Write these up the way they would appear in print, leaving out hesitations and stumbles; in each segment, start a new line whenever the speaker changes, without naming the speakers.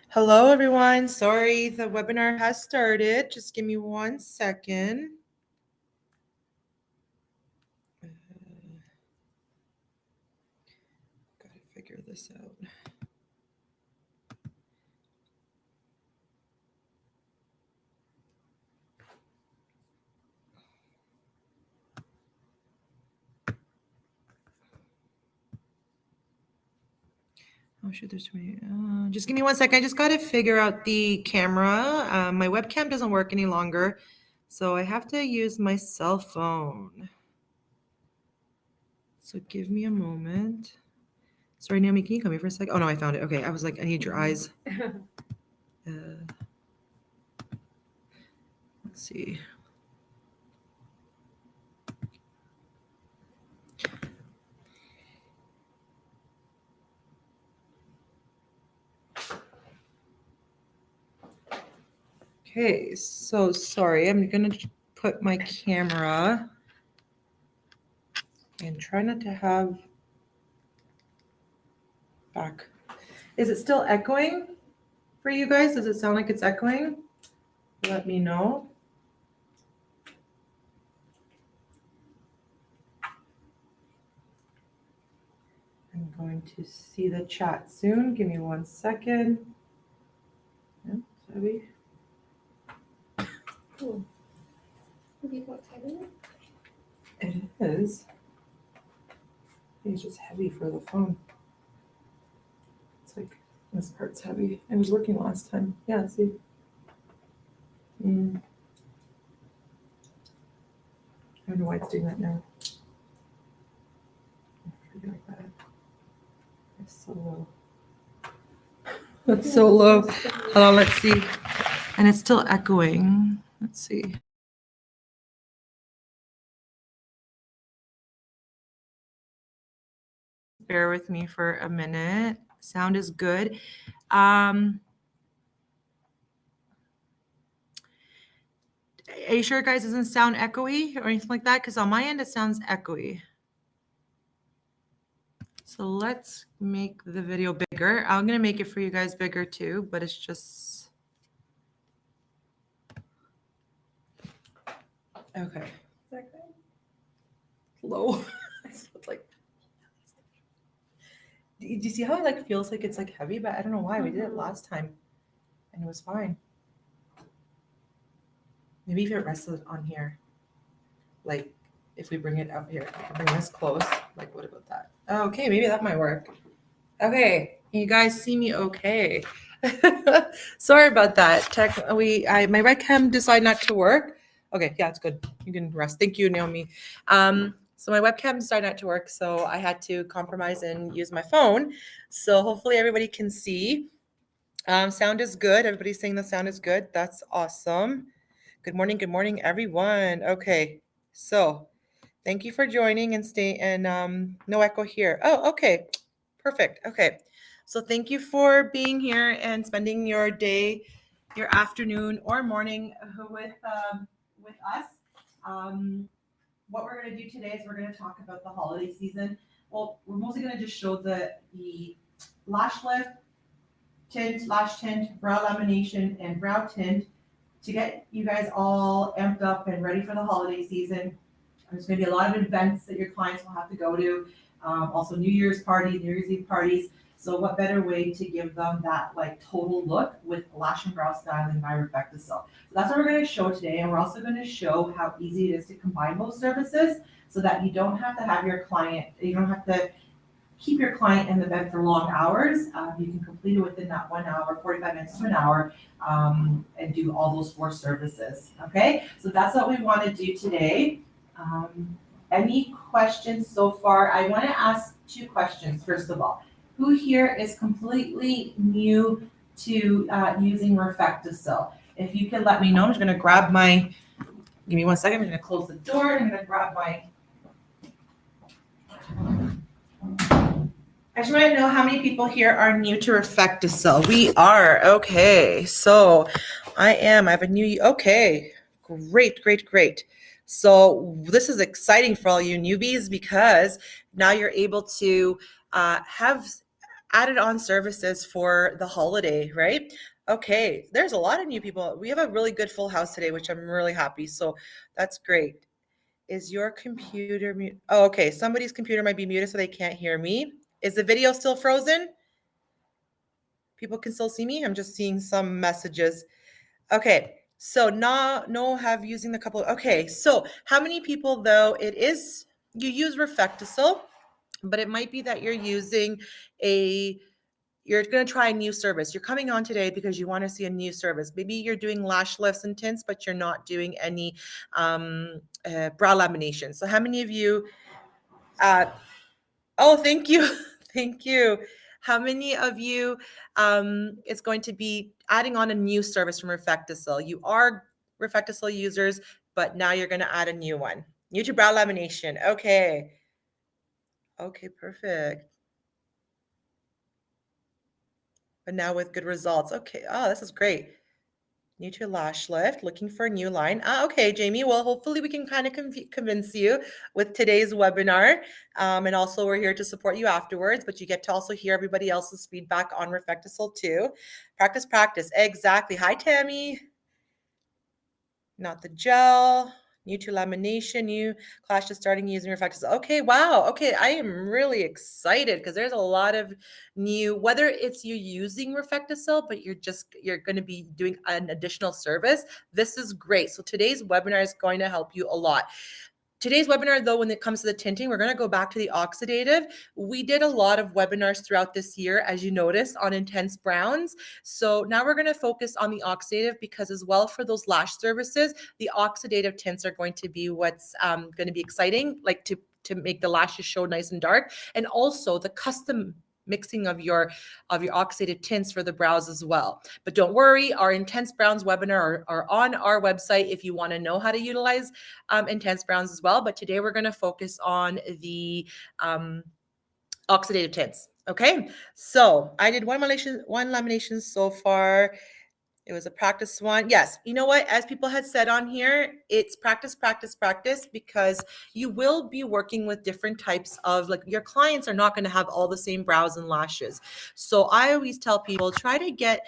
Hello, everyone. Sorry, the webinar has started. Just give me 1 second. Gotta figure this out. Oh, shoot, there's too many. Just give me 1 second. I just got to figure out the camera. My webcam doesn't work any longer, so I have to use my cell phone. So give me a moment. Sorry, Naomi, can you come here for a second? Oh, no, I found it. Okay, I was like, I need your eyes. Let's see. Okay, so sorry. I'm going to put my camera and try not to have back. Is it still echoing for you guys? Does it sound like it's echoing? Let me know. I'm going to see the chat soon. Give me 1 second. Yeah, heavy.
Cool. What's heavy?
It is. It's just heavy for the phone. It's like this part's heavy. It was working last time. Yeah, see. I don't know why it's doing that now. Like that. It's so low. That's so low. Hold on, let's see. And it's still echoing. Let's see. Bear with me for a minute. Sound is good. Are you sure, guys, it doesn't sound echoey or anything like that? Because on my end, it sounds echoey. So let's make the video bigger. I'm going to make it for you guys bigger too, but it's just... Okay.
Is that good?
Low. It's like... Do you see how it like feels like it's like heavy? But I don't know why. We did it last time and it was fine. Maybe if it rested on here, like if we bring it up here, bring this close, like what about that? Okay, maybe that might work. Okay, you guys see me okay. Sorry about that. My webcam decided not to work. Okay, yeah, it's good. You can rest. Thank you, Naomi. So my webcam decided not to work, so I had to compromise and use my phone. So hopefully everybody can see. Sound is good. Everybody's saying the sound is good. That's awesome. Good morning, everyone. Okay, so thank you for joining and no echo here. Oh, okay, perfect. Okay, so thank you for being here and spending your day, your afternoon or morning with us. What we're going to do today is we're going to talk about the holiday season. Well, we're mostly going to just show the lash lift, tint, lash tint, brow lamination, and brow tint to get you guys all amped up and ready for the holiday season. There's going to be a lot of events that your clients will have to go to. Also New Year's parties, New Year's Eve parties. So what better way to give them that like total look with lash and brow styling by RefectoCil. So that's what we're going to show today. And we're also going to show how easy it is to combine both services so that you don't have to have your client, you don't have to keep your client in the bed for long hours. You can complete it within that 1 hour, 45 minutes to an hour, and do all those 4 services. Okay, so that's what we want to do today. Any questions so far? I want to ask 2 questions. First of all, who here is completely new to using RefectoCil? If you can let me know, I'm just going to grab my, give me 1 second, I'm going to close the door, and I'm going to grab my, I just want to know how many people here are new to RefectoCil. We are, okay, so I have a new, okay, great. So this is exciting for all you newbies because now you're able to have added on services for the holiday, right? Okay, there's a lot of new people. We have a really good full house today, which I'm really happy. So that's great. Is your computer mute? Oh, okay. Somebody's computer might be muted so they can't hear me. Is the video still frozen? People can still see me? I'm just seeing some messages. Okay. So no have using the couple. Okay. So how many people though it is you use RefectoCil, but it might be that you're using you're going to try a new service. You're coming on today because you want to see a new service. Maybe you're doing lash lifts and tints, but you're not doing any brow lamination. So how many of you, oh, thank you. Thank you. How many of you is going to be adding on a new service from RefectoCil? You are RefectoCil users, but now you're going to add a new one. New to brow lamination. Okay. Okay, perfect. But now with good results. Okay. Oh, this is great. New to lash lift, looking for a new line. Okay, Jamie. Well, hopefully we can kind of convince you with today's webinar. And also we're here to support you afterwards, but you get to also hear everybody else's feedback on RefectoCil too. Practice, practice. Exactly. Hi, Tammy. Not the gel. New to lamination, new class just starting using RefectoCil. Okay, wow. Okay, I am really excited because there's a lot of new, whether it's you using RefectoCil, but you're going to be doing an additional service. This is great. So today's webinar is going to help you a lot. Today's webinar, though, when it comes to the tinting, we're going to go back to the oxidative. We did a lot of webinars throughout this year, as you notice, on intense browns. So now we're going to focus on the oxidative because as well for those lash services, the oxidative tints are going to be what's going to be exciting, like to make the lashes show nice and dark. And also the custom mixing of your oxidative tints for the brows as well. But don't worry, our Intense Browns webinar are on our website if you want to know how to utilize intense browns as well. But today we're going to focus on the oxidative tints. Okay, so I did one lamination so far. It was a practice one. Yes, you know what? As people had said on here, it's practice, practice, practice, because you will be working with different types of, like, your clients are not going to have all the same brows and lashes. So I always tell people, try to get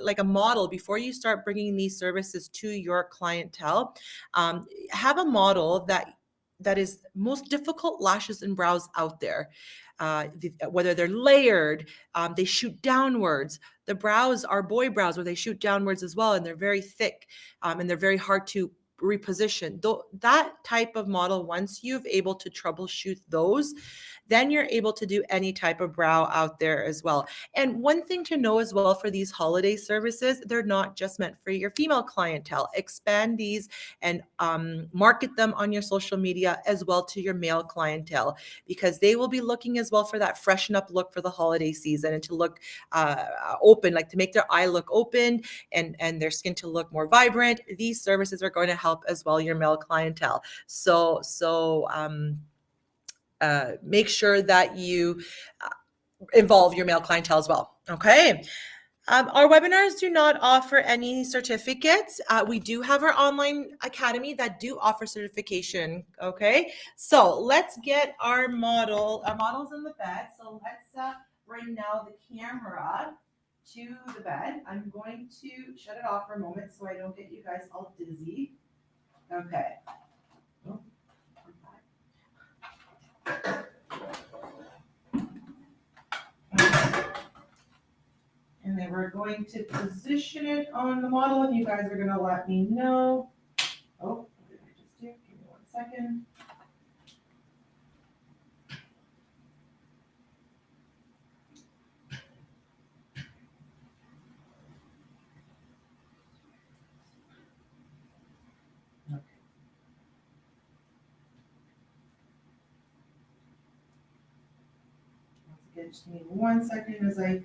like a model before you start bringing these services to your clientele. Have a model that is most difficult lashes and brows out there. Whether they're layered, they shoot downwards. The brows are boy brows where they shoot downwards as well, and they're very thick, and they're very hard to reposition. That type of model, once you've able to troubleshoot those, then you're able to do any type of brow out there as well. And one thing to know as well for these holiday services, they're not just meant for your female clientele. Expand these and market them on your social media as well to your male clientele, because they will be looking as well for that freshen up look for the holiday season and to look open, like to make their eye look open and their skin to look more vibrant. These services are going to help as well your male clientele. So make sure that you involve your male clientele as well. Okay. Our webinars do not offer any certificates. We do have our online academy that do offer certification. Okay. So let's get our model. Our model's in the bed. So let's bring now the camera to the bed. I'm going to shut it off for a moment so I don't get you guys all dizzy. Okay. Oh, and then we're going to position it on the model, and you guys are going to let me know. Oh, what did I just do? Give me 1 second. Okay. Once again, just need 1 second as I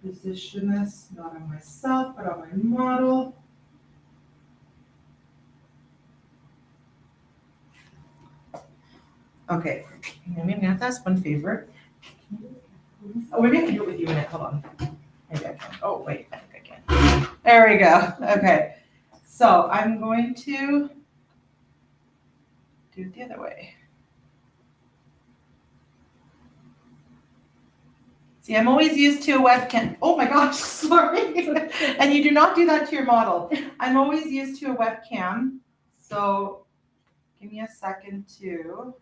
position this, not on myself, but on my model. Okay, maybe I'm gonna have to ask one favor. Oh, maybe I can do it with you in it. Hold on. Maybe I can. Oh, wait, I think I can. There we go. Okay, so I'm going to do it the other way. See, I'm always used to a webcam. Oh my gosh, sorry. And you do not do that to your model. I'm always used to a webcam. So give me a second to.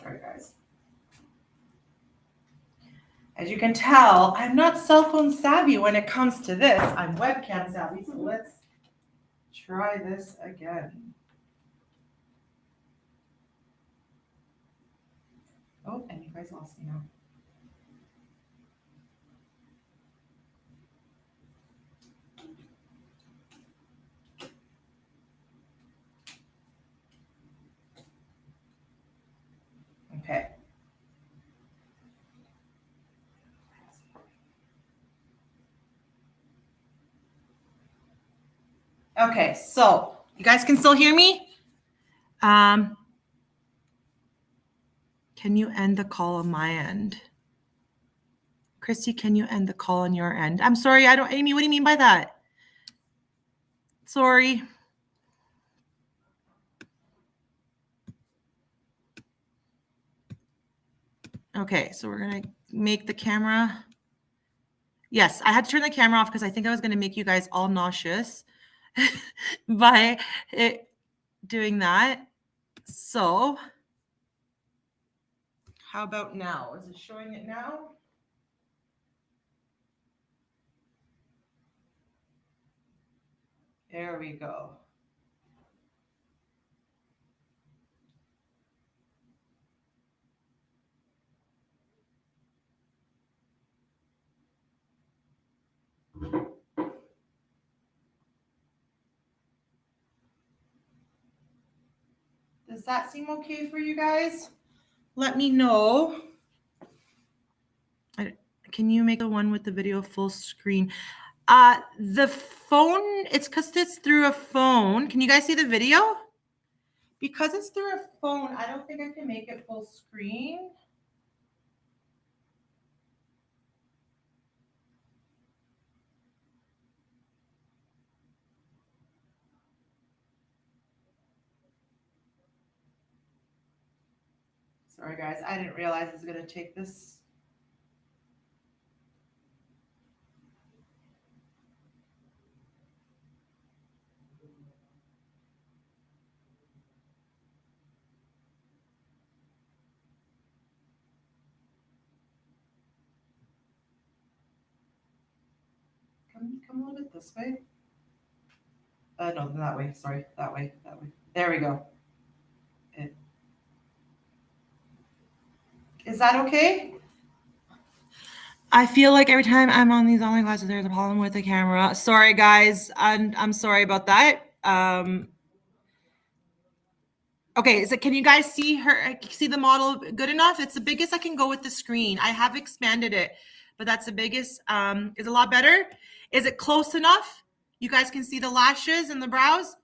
Sorry, guys. As you can tell, I'm not cell phone savvy when it comes to this. I'm webcam savvy, so let's try this again. Oh, and you guys lost me now. Okay. Okay, so you guys can still hear me? Can you end the call on my end? Christy, can you end the call on your end? I'm sorry, Amy, what do you mean by that? Sorry. Okay, so we're gonna make the camera. Yes, I had to turn the camera off because I think I was gonna make you guys all nauseous by doing that. So how about now? Is it showing it now? There we go. Does that seem okay for you guys? Let me know. Can you make the one with the video full screen? The phone, it's because it's through a phone. Can you guys see the video? Because it's through a phone, I don't think I can make it full screen. Sorry guys, I didn't realize it was gonna take this. Come a little bit this way. No, that way, sorry, that way. There we go. Is that okay? I feel like every time I'm on these online classes, there's a problem with the camera. Sorry, guys. I'm sorry about that. Okay, can you guys see the model good enough? It's the biggest I can go with the screen. I have expanded it, but that's the biggest. Is a lot better. Is it close enough? You guys can see the lashes and the brows.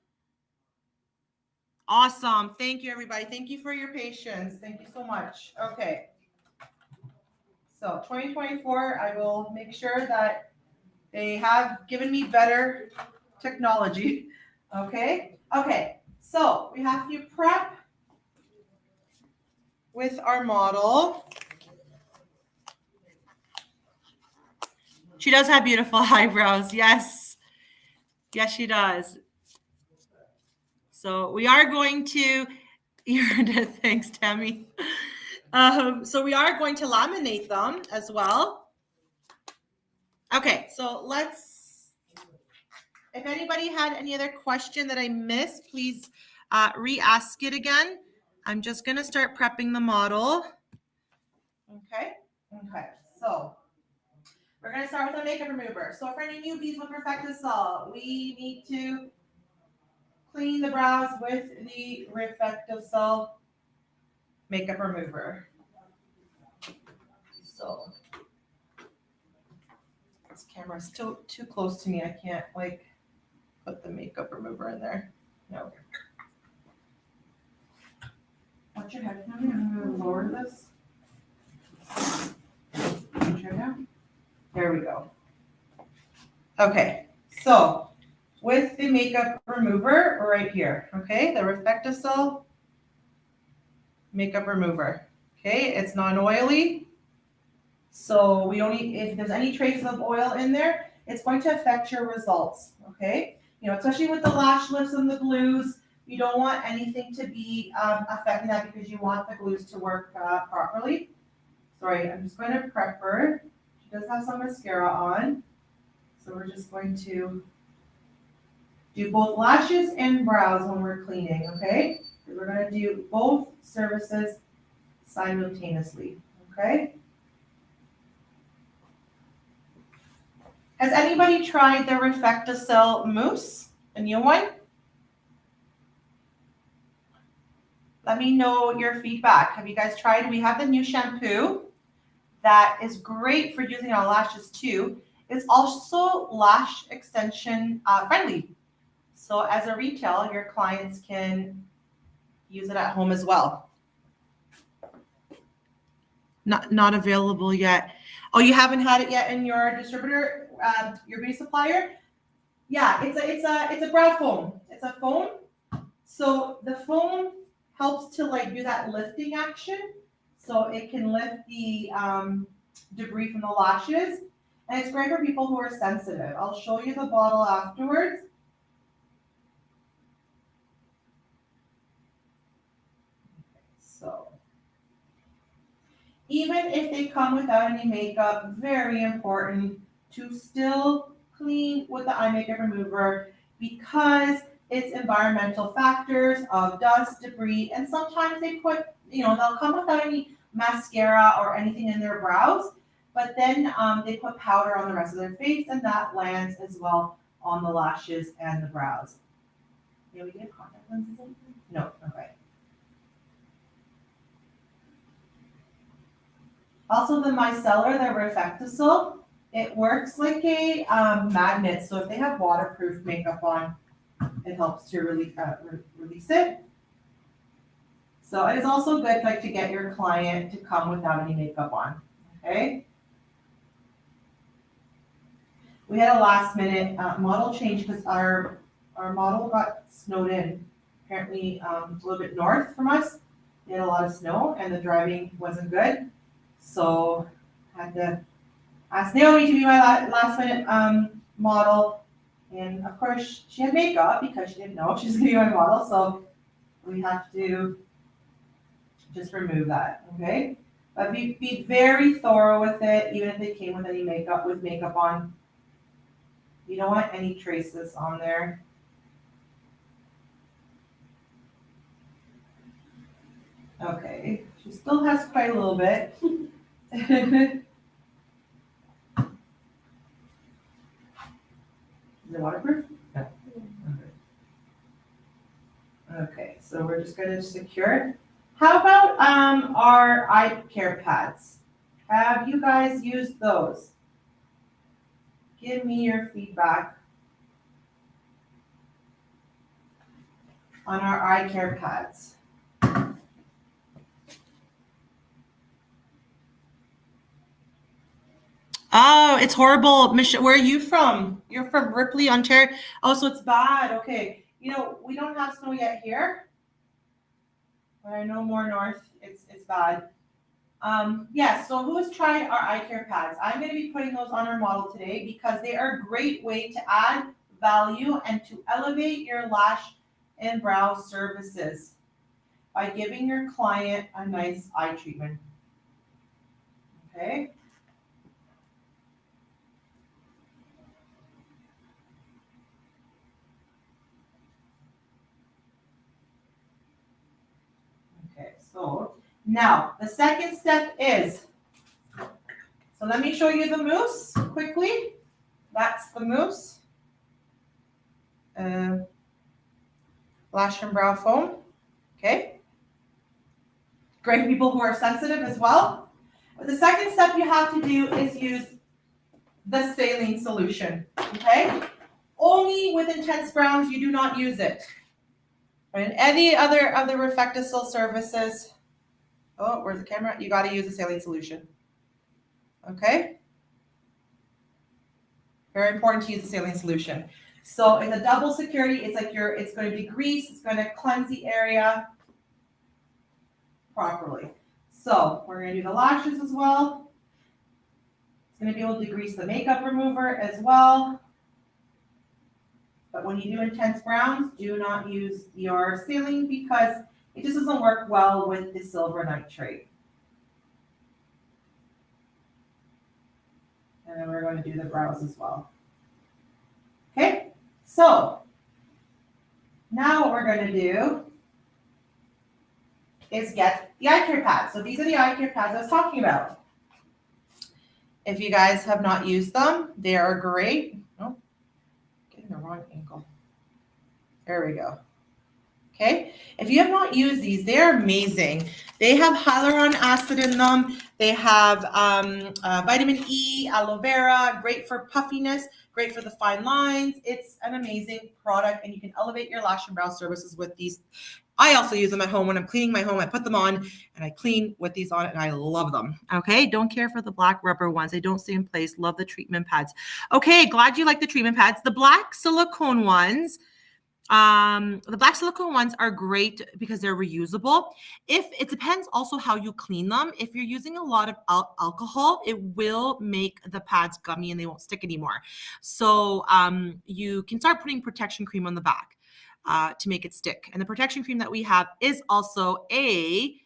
Awesome. Thank you, everybody. Thank you for your patience. Thank you so much. Okay. So 2024, I will make sure that they have given me better technology. Okay. Okay. So we have to prep with our model. She does have beautiful eyebrows. Yes. Yes, she does. So we are going to, thanks, Tammy. So we are going to laminate them as well. Okay, so if anybody had any other question that I missed, please re-ask it again. I'm just going to start prepping the model. Okay, so we're going to start with a makeup remover. So for any newbies with RefectoCil, we need to clean the brows with the RefectoCil makeup remover. So this camera's still too close to me. I can't put the makeup remover in there. No. your head down. I'm going to lower this. There we go. Okay, so with the makeup remover right here, okay, the RefectoCil makeup remover. Okay, it's non-oily, so we don't need, if there's any traces of oil in there, it's going to affect your results. Okay, you know, especially with the lash lifts and the glues, you don't want anything to be affecting that because you want the glues to work properly. Sorry, I'm just going to prep her. She does have some mascara on, so we're just going to do both lashes and brows when we're cleaning, okay? We're going to do both services simultaneously, okay? Has anybody tried the RefectoCil mousse, a new one? Let me know your feedback. Have you guys tried? We have the new shampoo that is great for using on lashes too. It's also lash extension friendly. So as a retail, your clients can use it at home as well. Not available yet. Oh, you haven't had it yet in your distributor, your beauty supplier? Yeah, it's a brow foam. It's a foam. So the foam helps to like do that lifting action. So it can lift the debris from the lashes. And it's great for people who are sensitive. I'll show you the bottle afterwards. So even if they come without any makeup, very important to still clean with the eye makeup remover because it's environmental factors of dust, debris, and sometimes they put, they'll come without any mascara or anything in their brows, but then they put powder on the rest of their face and that lands as well on the lashes and the brows. Yeah, we get contact lenses in? No, okay. Also the micellar, the RefectoCil, it works like a magnet. So if they have waterproof makeup on, it helps to really release it. So it is also good like to get your client to come without any makeup on, okay? We had a last minute model change because our model got snowed in. Apparently a little bit north from us. They had a lot of snow and the driving wasn't good. So I had to ask Naomi to be my last minute model. And of course she had makeup because she didn't know she was gonna be my model. So we have to just remove that, okay? But be very thorough with it, even if they came with any makeup on. You don't want any traces on there. Okay, she still has quite a little bit. Is it waterproof? Yeah. Okay, so we're just gonna secure it. How about our eye care pads? Have you guys used those? Give me your feedback on our eye care pads. Oh, it's horrible. Where are you from? You're from Ripley, Ontario. Oh, so it's bad. Okay. We don't have snow yet here. But I know more north, it's bad. Yeah, so who's tried our eye care pads? I'm going to be putting those on our model today because they are a great way to add value and to elevate your lash and brow services by giving your client a nice eye treatment. Okay. Okay, so now the second step is, so let me show you the mousse quickly. That's the mousse. Lash and brow foam. Okay. Great for people who are sensitive as well. But the second step you have to do is use the saline solution. Okay. Only with intense browns, you do not use it. But in any other RefectoCil services, Oh, where's the camera? You got to use a saline solution. Okay? Very important to use a saline solution. So it's a double security. It's like it's going to be grease. It's going to cleanse the area properly. So we're going to do the lashes as well. It's going to be able to grease the makeup remover as well. But when you do intense browns, do not use your saline because it just doesn't work well with the silver nitrate. And then we're going to do the brows as well. Okay, so now what we're going to do is get the eye care pads. So these are the eye care pads I was talking about. If you guys have not used them, they are great. Oh, getting the wrong angle. There we go. Okay, if you have not used these, they're amazing. They have hyaluronic acid in them. They have vitamin E, aloe vera, great for puffiness, great for the fine lines. It's an amazing product, and you can elevate your lash and brow services with these. I also use them at home when I'm cleaning my home. I put them on and I clean with these on, and I love them. Okay, don't care for the black rubber ones. They don't stay in place. Love the treatment pads. Okay, glad you like the treatment pads. The black silicone ones. The black silicone ones are great because they're reusable. If it depends also how you clean them. If you're using a lot of alcohol, it will make the pads gummy and they won't stick anymore. So you can start putting protection cream on the back to make it stick. And the protection cream that we have is also a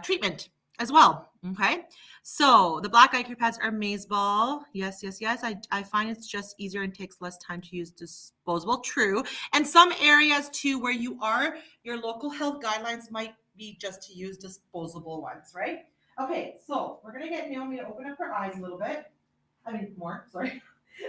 treatment as well. Okay. So the black eye care pads are Maysball. Yes, yes, yes. I find it's just easier and takes less time to use disposable. True. And some areas too where you are, your local health guidelines might be just to use disposable ones, right? Okay, so we're going to get Naomi to open up her eyes a little bit. I mean, more, sorry.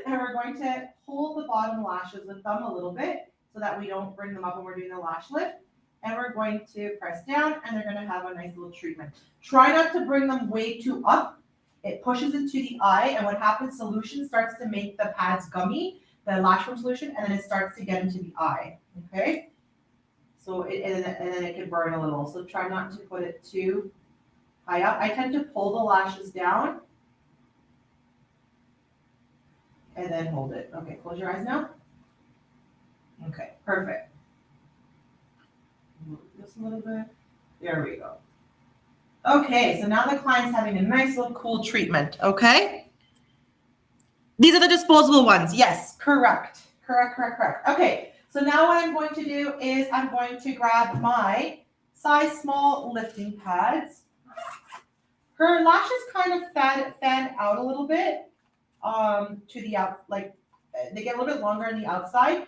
And we're going to hold the bottom lashes with them a little bit so that we don't bring them up when we're doing the lash lift. And we're going to press down, and they're going to have a nice little treatment. Try not to bring them way too up. It pushes into the eye, and what happens, solution starts to make the pads gummy, the lash foam solution, and then it starts to get into the eye, okay? So, and then it can burn a little. So try not to put it too high up. I tend to pull the lashes down, and then hold it. Okay, close your eyes now. Okay, perfect. Move this a little bit. There we go. Okay, so now the client's having a nice little cool treatment, okay? These are the disposable ones. Yes, correct. Correct. Okay, so now what I'm going to do is I'm going to grab my size small lifting pads. Her lashes kind of fan out a little bit to the out, like they get a little bit longer on the outside.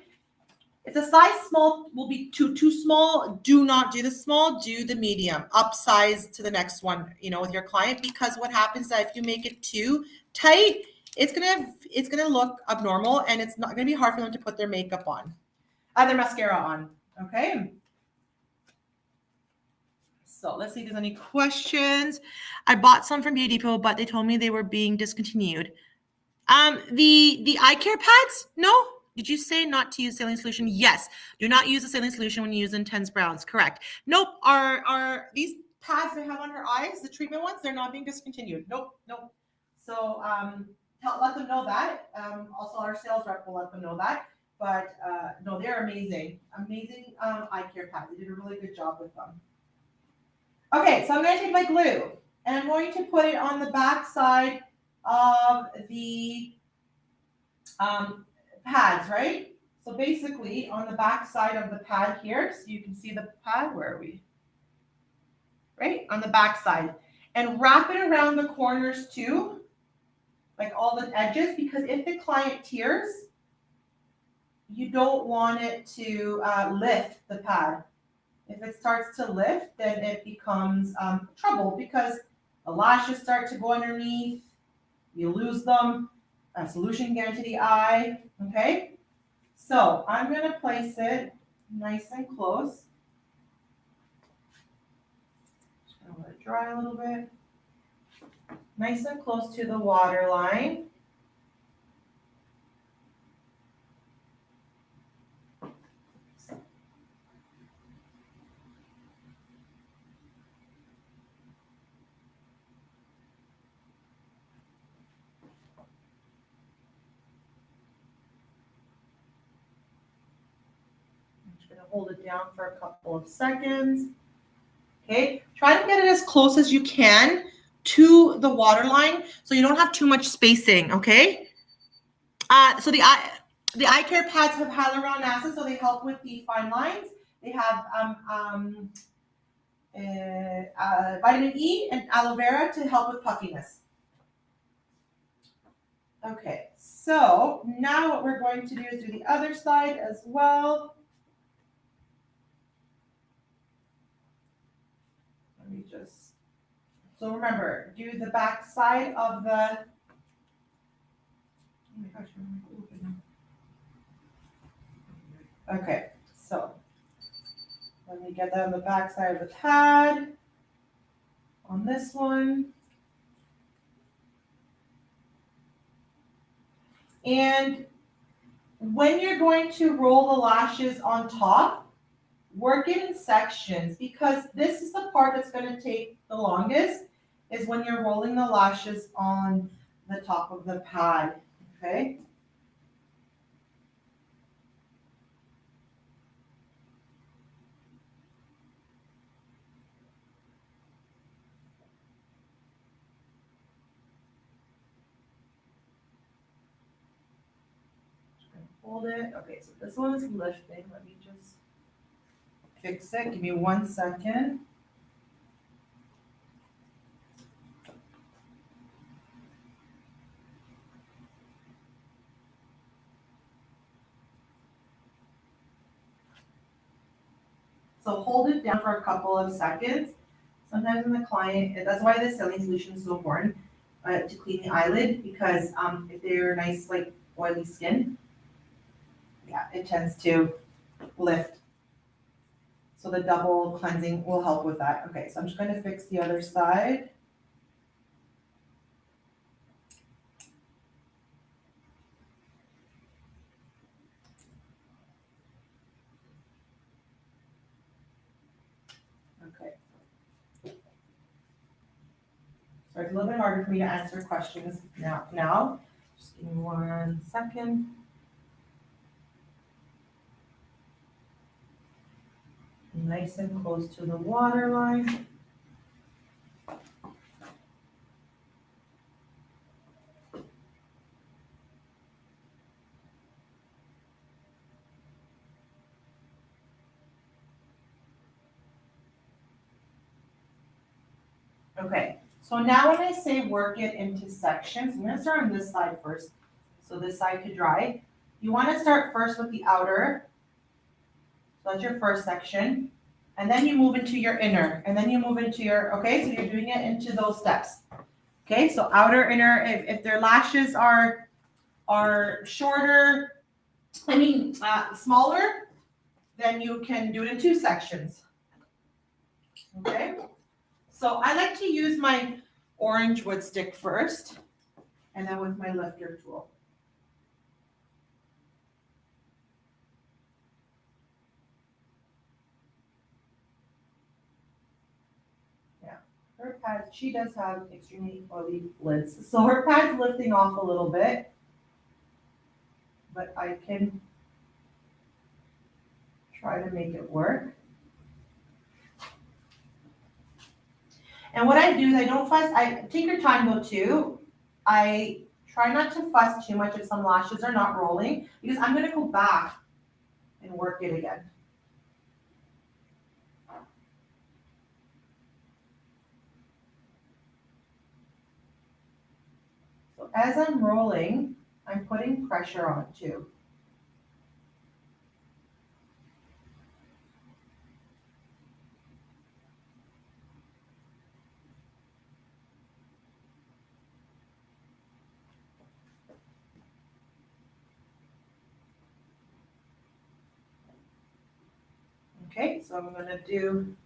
If the size small will be too small, do not do the small, do the medium. Upsize to the next one, with your client, because what happens is that if you make it too tight, it's gonna look abnormal, and it's not gonna be hard for them to put their makeup on, their mascara on. Okay. So let's see if there's any questions. I bought some from Beauty Depot, but they told me they were being discontinued. The eye care pads? No. Did you say not to use saline solution? Yes. Do not use a saline solution when you use intense browns. Correct. Nope. Are these pads they have on her eyes, the treatment ones, they're not being discontinued. Nope. So let them know that. Also, our sales rep will let them know that. But no, they're amazing. Amazing eye care pads. They did a really good job with them. Okay, so I'm going to take my glue, and I'm going to put it on the back side of the pads, right? So basically on the back side of the pad here, so you can see the pad, where are we? Right, on the back side. And wrap it around the corners too, like all the edges, because if the client tears, you don't want it to lift the pad. If it starts to lift, then it becomes trouble, because the lashes start to go underneath, you lose them, a solution can get into the eye, okay? So I'm going to place it nice and close. Just going to let it dry a little bit. Nice and close to the water line. gonna hold it down for a couple of seconds. Okay, try to get it as close as you can to the waterline so you don't have too much spacing, okay? So the eye care pads have hyaluronic acid, so they help with the fine lines. They have vitamin E and aloe vera to help with puffiness. Okay, so now what we're going to do is do the other side as well. Let me just, so remember, do the back side of the, oh my gosh, okay, so let me get that on the back side of the pad on this one. And when you're going to roll the lashes on top, work it in sections because this is the part that's going to take the longest is when you're rolling the lashes on the top of the pad, okay? Hold it. Okay, so this one is lifting. Let me just fix it. Give me 1 second. So hold it down for a couple of seconds. Sometimes when the client, that's why the saline solution is so important to clean the eyelid because if they're nice, like oily skin, yeah, it tends to lift. So the double cleansing will help with that. Okay, so I'm just going to fix the other side. Okay. So it's a little bit harder for me to answer questions now. Just give me 1 second. Nice and close to the water line. Okay, so now when I say work it into sections, I'm gonna start on this side first, so this side could dry. You wanna start first with the outer, so that's your first section, and then you move into your inner, and then you move into your, okay, so you're doing it into those steps. Okay, so outer, inner, if their lashes are shorter, smaller, then you can do it in 2 sections. Okay, so I like to use my orange wood stick first, and then with my lifter tool. Yeah, her pad, she does have extremely oily lids, so her pad's lifting off a little bit, but I can try to make it work. And what I do is I don't fuss, I take your time though too. I try not to fuss too much if some lashes are not rolling because I'm gonna go back and work it again. So as I'm rolling, I'm putting pressure on too. Okay, so I'm gonna do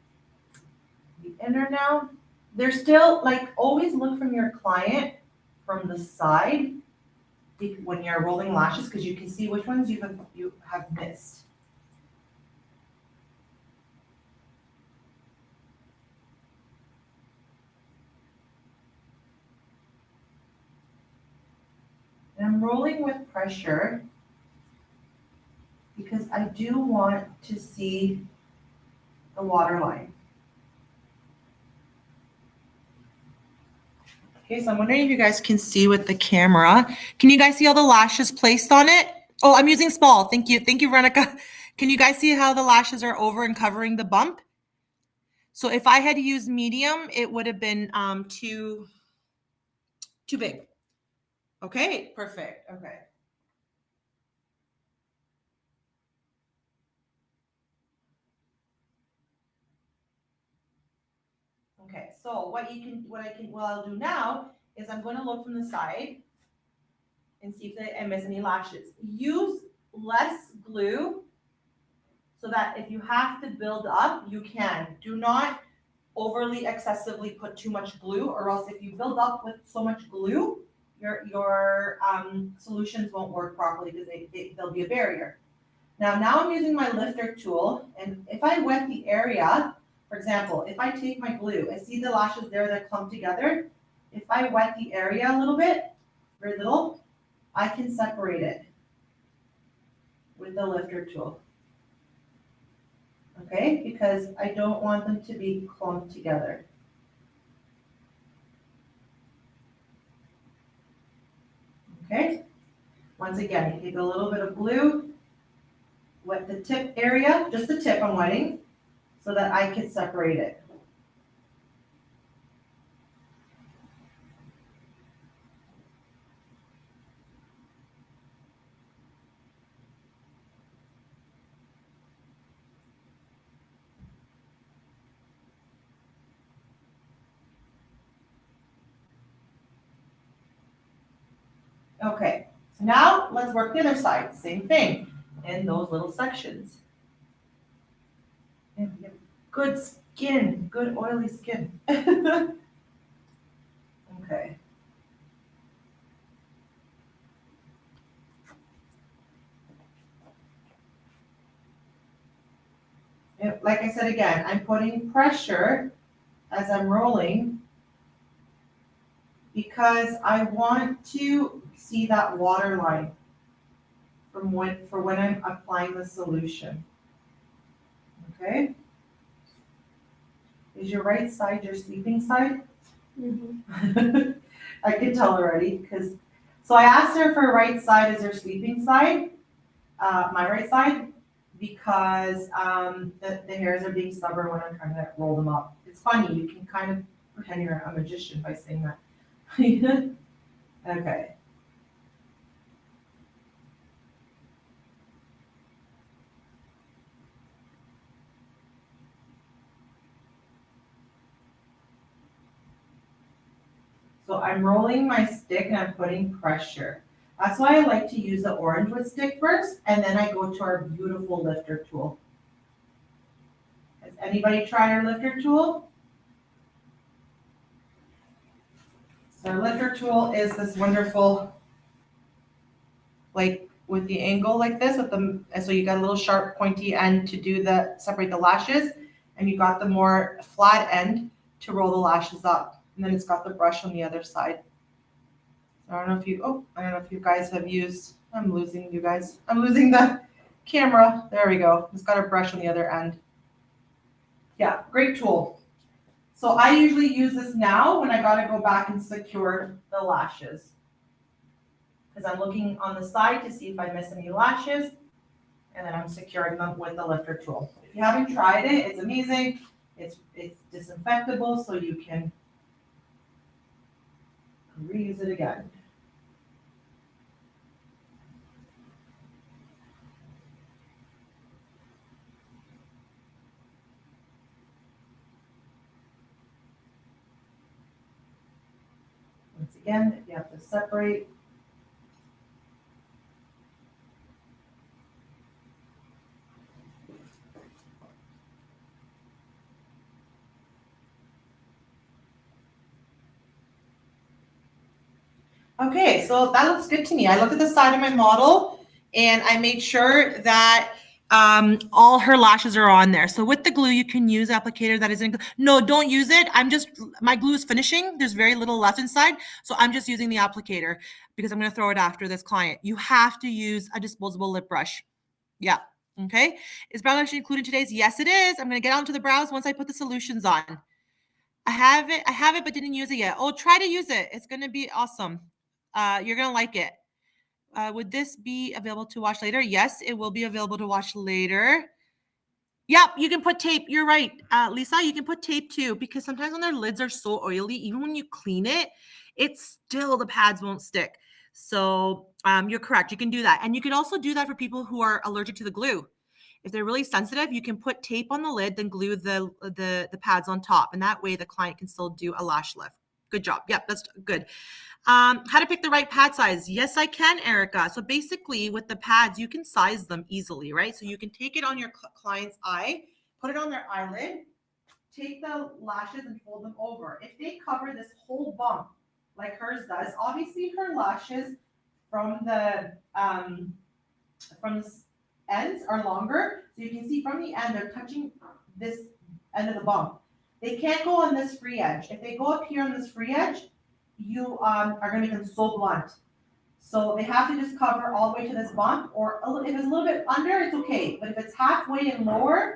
the inner now. They're still, like, always look from your client from the side when you're rolling lashes because you can see which ones you have missed. And I'm rolling with pressure. because I do want to see the waterline. Okay, so I'm wondering if you guys can see with the camera. Can you guys see all the lashes placed on it? Oh, I'm using small. Thank you. Thank you, Veronica. Can you guys see how the lashes are over and covering the bump? So if I had used medium, it would have been too big. Okay, perfect. Okay. Okay, so what I'll do now is I'm going to look from the side and see if I miss any lashes. Use less glue so that if you have to build up, you can. Do not overly excessively put too much glue, or else if you build up with so much glue, your solutions won't work properly because they'll be a barrier. Now I'm using my lifter tool, and if I wet the area, for example, if I take my glue, I see the lashes there that clump together. If I wet the area a little bit, very little, I can separate it with the lifter tool. Okay, because I don't want them to be clumped together. Okay, once again, you take a little bit of glue, wet the tip area, just the tip I'm wetting, so that I can separate it. Okay, so now let's work the other side, same thing, in those little sections. And you have good skin, good oily skin. Okay. And like I said again, I'm putting pressure as I'm rolling because I want to see that water line for when I'm applying the solution. Okay? Is your right side your sleeping side?
Mm-hmm.
I can tell already because, so I asked her if her right side is her sleeping side, my right side, because the hairs are being stubborn when I'm trying to roll them up. It's funny, you can kind of pretend you're a magician by saying that. Okay. So I'm rolling my stick and I'm putting pressure. That's why I like to use the orange wood stick first, and then I go to our beautiful lifter tool. Has anybody tried our lifter tool? So our lifter tool is this wonderful, like with the angle like this, and so you got a little sharp pointy end to separate the lashes, and you got the more flat end to roll the lashes up. And then it's got the brush on the other side. I don't know if you guys have used, I'm losing you guys. I'm losing the camera. There we go. It's got a brush on the other end. Yeah, great tool. So I usually use this now when I gotta go back and secure the lashes. Because I'm looking on the side to see if I miss any lashes, and then I'm securing them with the lifter tool. If you haven't tried it, it's amazing. It's disinfectable, so you can reuse it again. Once again, if you have to separate. Okay, so that looks good to me. I looked at the side of my model and I made sure that all her lashes are on there. So with the glue, you can use applicator that isn't, no, don't use it. My glue is finishing. There's very little left inside. So I'm just using the applicator because I'm going to throw it after this client. You have to use a disposable lip brush. Yeah. Okay. Is brow lash included in today's? Yes, it is. I'm going to get onto the brows once I put the solutions on. I have it, but didn't use it yet. Oh, try to use it. It's going to be awesome. You're going to like it. Would this be available to watch later? Yes, it will be available to watch later. Yep, you can put tape. You're right, Lisa. You can put tape too, because sometimes when their lids are so oily, even when you clean it, it's still, the pads won't stick. So you're correct. You can do that. And you can also do that for people who are allergic to the glue. If they're really sensitive, you can put tape on the lid, then glue the pads on top. And that way the client can still do a lash lift. Good job. Yep, that's good. How to pick the right pad size? Yes, I can, Erica. So basically with the pads, you can size them easily, right? So you can take it on your client's eye, put it on their eyelid, take the lashes and fold them over. If they cover this whole bump like hers does, obviously her lashes from the ends are longer. So you can see from the end, they're touching this end of the bump. They can't go on this free edge. If they go up here on this free edge, you are going to make them so blunt. So they have to just cover all the way to this bump, or if it's a little bit under, it's okay. But if it's halfway and lower,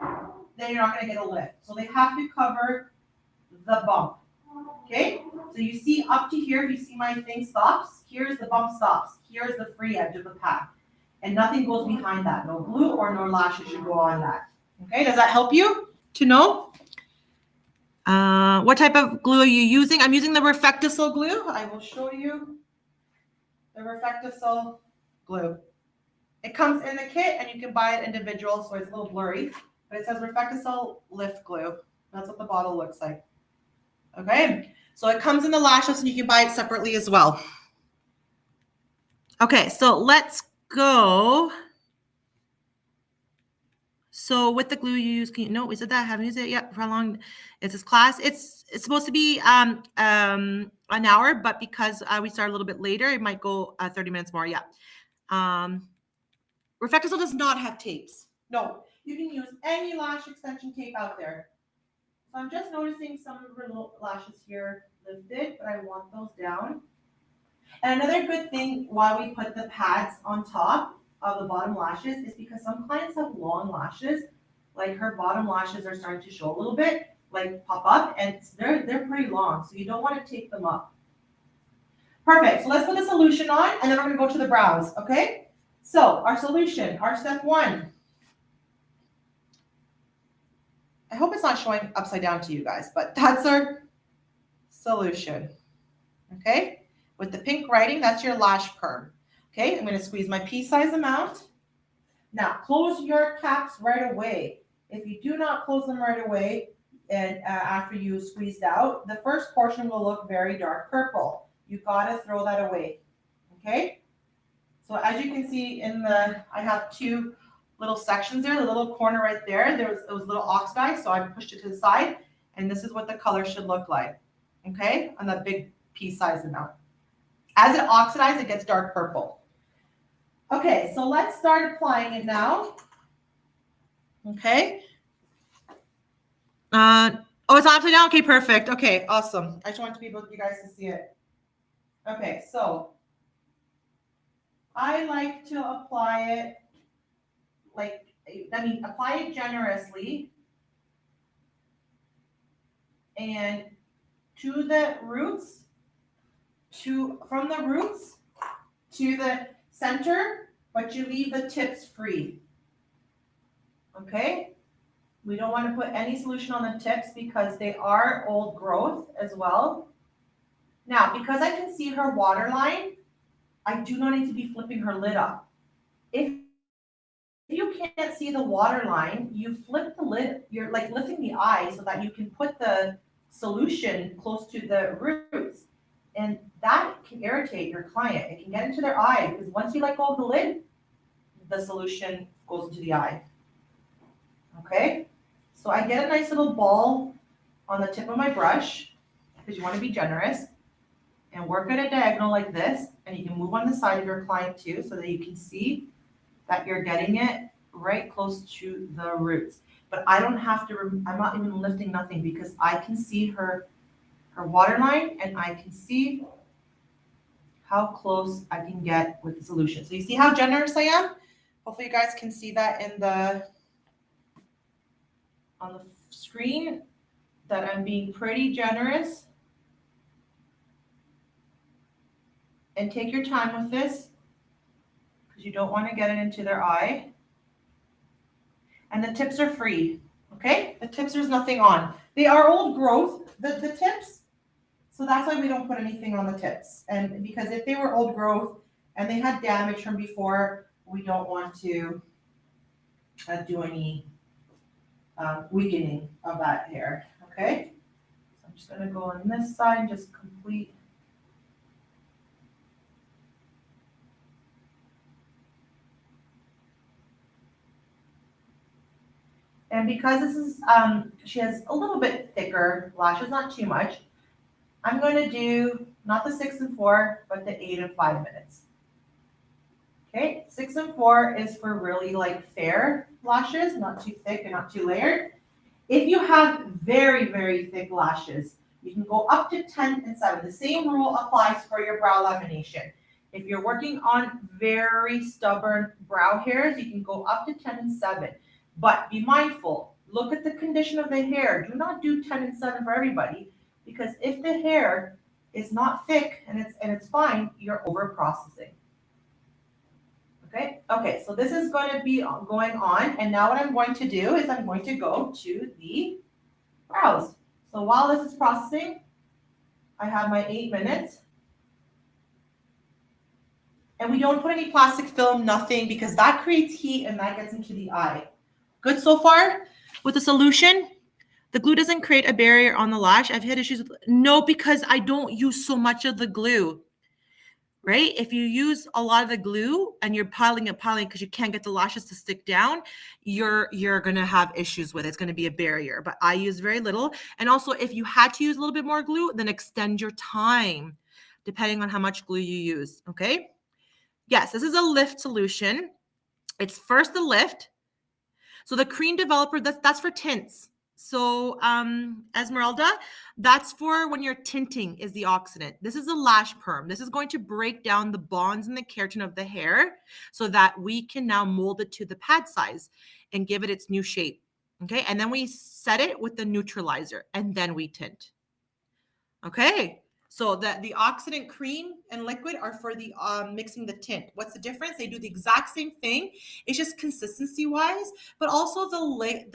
then you're not going to get a lift. So they have to cover the bump. Okay? So you see up to here, if you see my thing stops, here's the bump stops. Here's the free edge of the pad. And nothing goes behind that. No glue or no lashes should go on that. Okay? Does that help you to know? What type of glue are you using? I'm using the RefectoCil glue. I will show you the RefectoCil glue. It comes in the kit and you can buy it individual, so it's a little blurry, but it says RefectoCil lift glue. That's what the bottle looks like. Okay, so it comes in the lashes and you can buy it separately as well. Okay, so let's go. So with the glue you use, can you, no, we said that, haven't used it yet for how long? It's this class. It's supposed to be an hour, but because we start a little bit later, it might go 30 minutes more. Yeah. RefectoCil does not have tapes. No, you can use any lash extension tape out there. So I'm just noticing some of her little lashes here lifted, but I want those down. And another good thing while we put the pads on top of the bottom lashes is because some clients have long lashes, like her bottom lashes are starting to show a little bit, like pop up, and they're pretty long, so you don't want to take them up. Perfect. So let's put the solution on, and then we're going to go to the brows. Okay. So our solution, our step one. I hope it's not showing upside down to you guys, but that's our solution. Okay. With the pink writing, that's your lash perm. Okay, I'm going to squeeze my pea-size amount. Now, close your caps right away. If you do not close them right away, and after you squeezed out, the first portion will look very dark purple. You got to throw that away. Okay? So as you can see in the, I have two little sections there. The little corner right there, it was a little oxidized, so I pushed it to the side, and this is what the color should look like. Okay? On the big pea-size amount. As it oxidizes, it gets dark purple. Okay, so let's start applying it now. Okay. Oh, it's upside down? Okay, perfect. Okay, awesome. I just want you guys to see it. Okay, so I like to apply it apply it generously. And to the roots, from the roots to the center, but you leave the tips free. Okay? We don't want to put any solution on the tips because they are old growth as well. Now, because I can see her waterline, I do not need to be flipping her lid up. If you can't see the waterline, you flip the lid, you're like lifting the eye so that you can put the solution close to the roots. And that can irritate your client. It can get into their eye because once you let go of the lid, the solution goes into the eye. Okay, so I get a nice little ball on the tip of my brush because you want to be generous and work at a diagonal like this, and you can move on the side of your client too so that you can see that you're getting it right close to the roots. But I don't have to, I'm not even lifting nothing because I can see her waterline and I can see how close I can get with the solution. So you see how generous I am? Hopefully you guys can see that on the screen, that I'm being pretty generous. And take your time with this because you don't want to get it into their eye. And the tips are free, okay? The tips, there's nothing on. They are old growth, the tips, so that's why we don't put anything on the tips. And because if they were old growth and they had damage from before, we don't want to do any weakening of that hair, okay? So I'm just gonna go on this side and just complete. And because this is, she has a little bit thicker lashes, not too much, I'm going to do not the 6 and 4, but the 8 and 5 minutes. Okay, 6 and 4 is for really like fair lashes, not too thick and not too layered. If you have very, very thick lashes, you can go up to 10 and 7. The same rule applies for your brow lamination. If you're working on very stubborn brow hairs, you can go up to 10 and 7. But be mindful, look at the condition of the hair. Do not do 10 and 7 for everybody, because if the hair is not thick and it's fine, you're over processing. Okay, so this is going to be going on, and now what I'm going to do is I'm going to go to the brows. So while this is processing, I have my 8 minutes. And we don't put any plastic film, nothing, because that creates heat and that gets into the eye. Good so far with the solution? The glue doesn't create a barrier on the lash. I've had issues with, no, because I don't use so much of the glue, right? If you use a lot of the glue and you're piling because you can't get the lashes to stick down, you're going to have issues with it. It's going to be a barrier, but I use very little. And also if you had to use a little bit more glue, then extend your time depending on how much glue you use, okay? Yes, this is a lift solution. It's first the lift. So the cream developer, that's for tints. So Esmeralda, that's for when you're tinting is the oxidant. This is a lash perm. This is going to break down the bonds in the keratin of the hair so that we can now mold it to the pad size and give it its new shape. Okay, and then we set it with the neutralizer and then we tint. Okay. So the oxidant cream and liquid are for the mixing the tint. What's the difference? They do the exact same thing. It's just consistency wise, but also the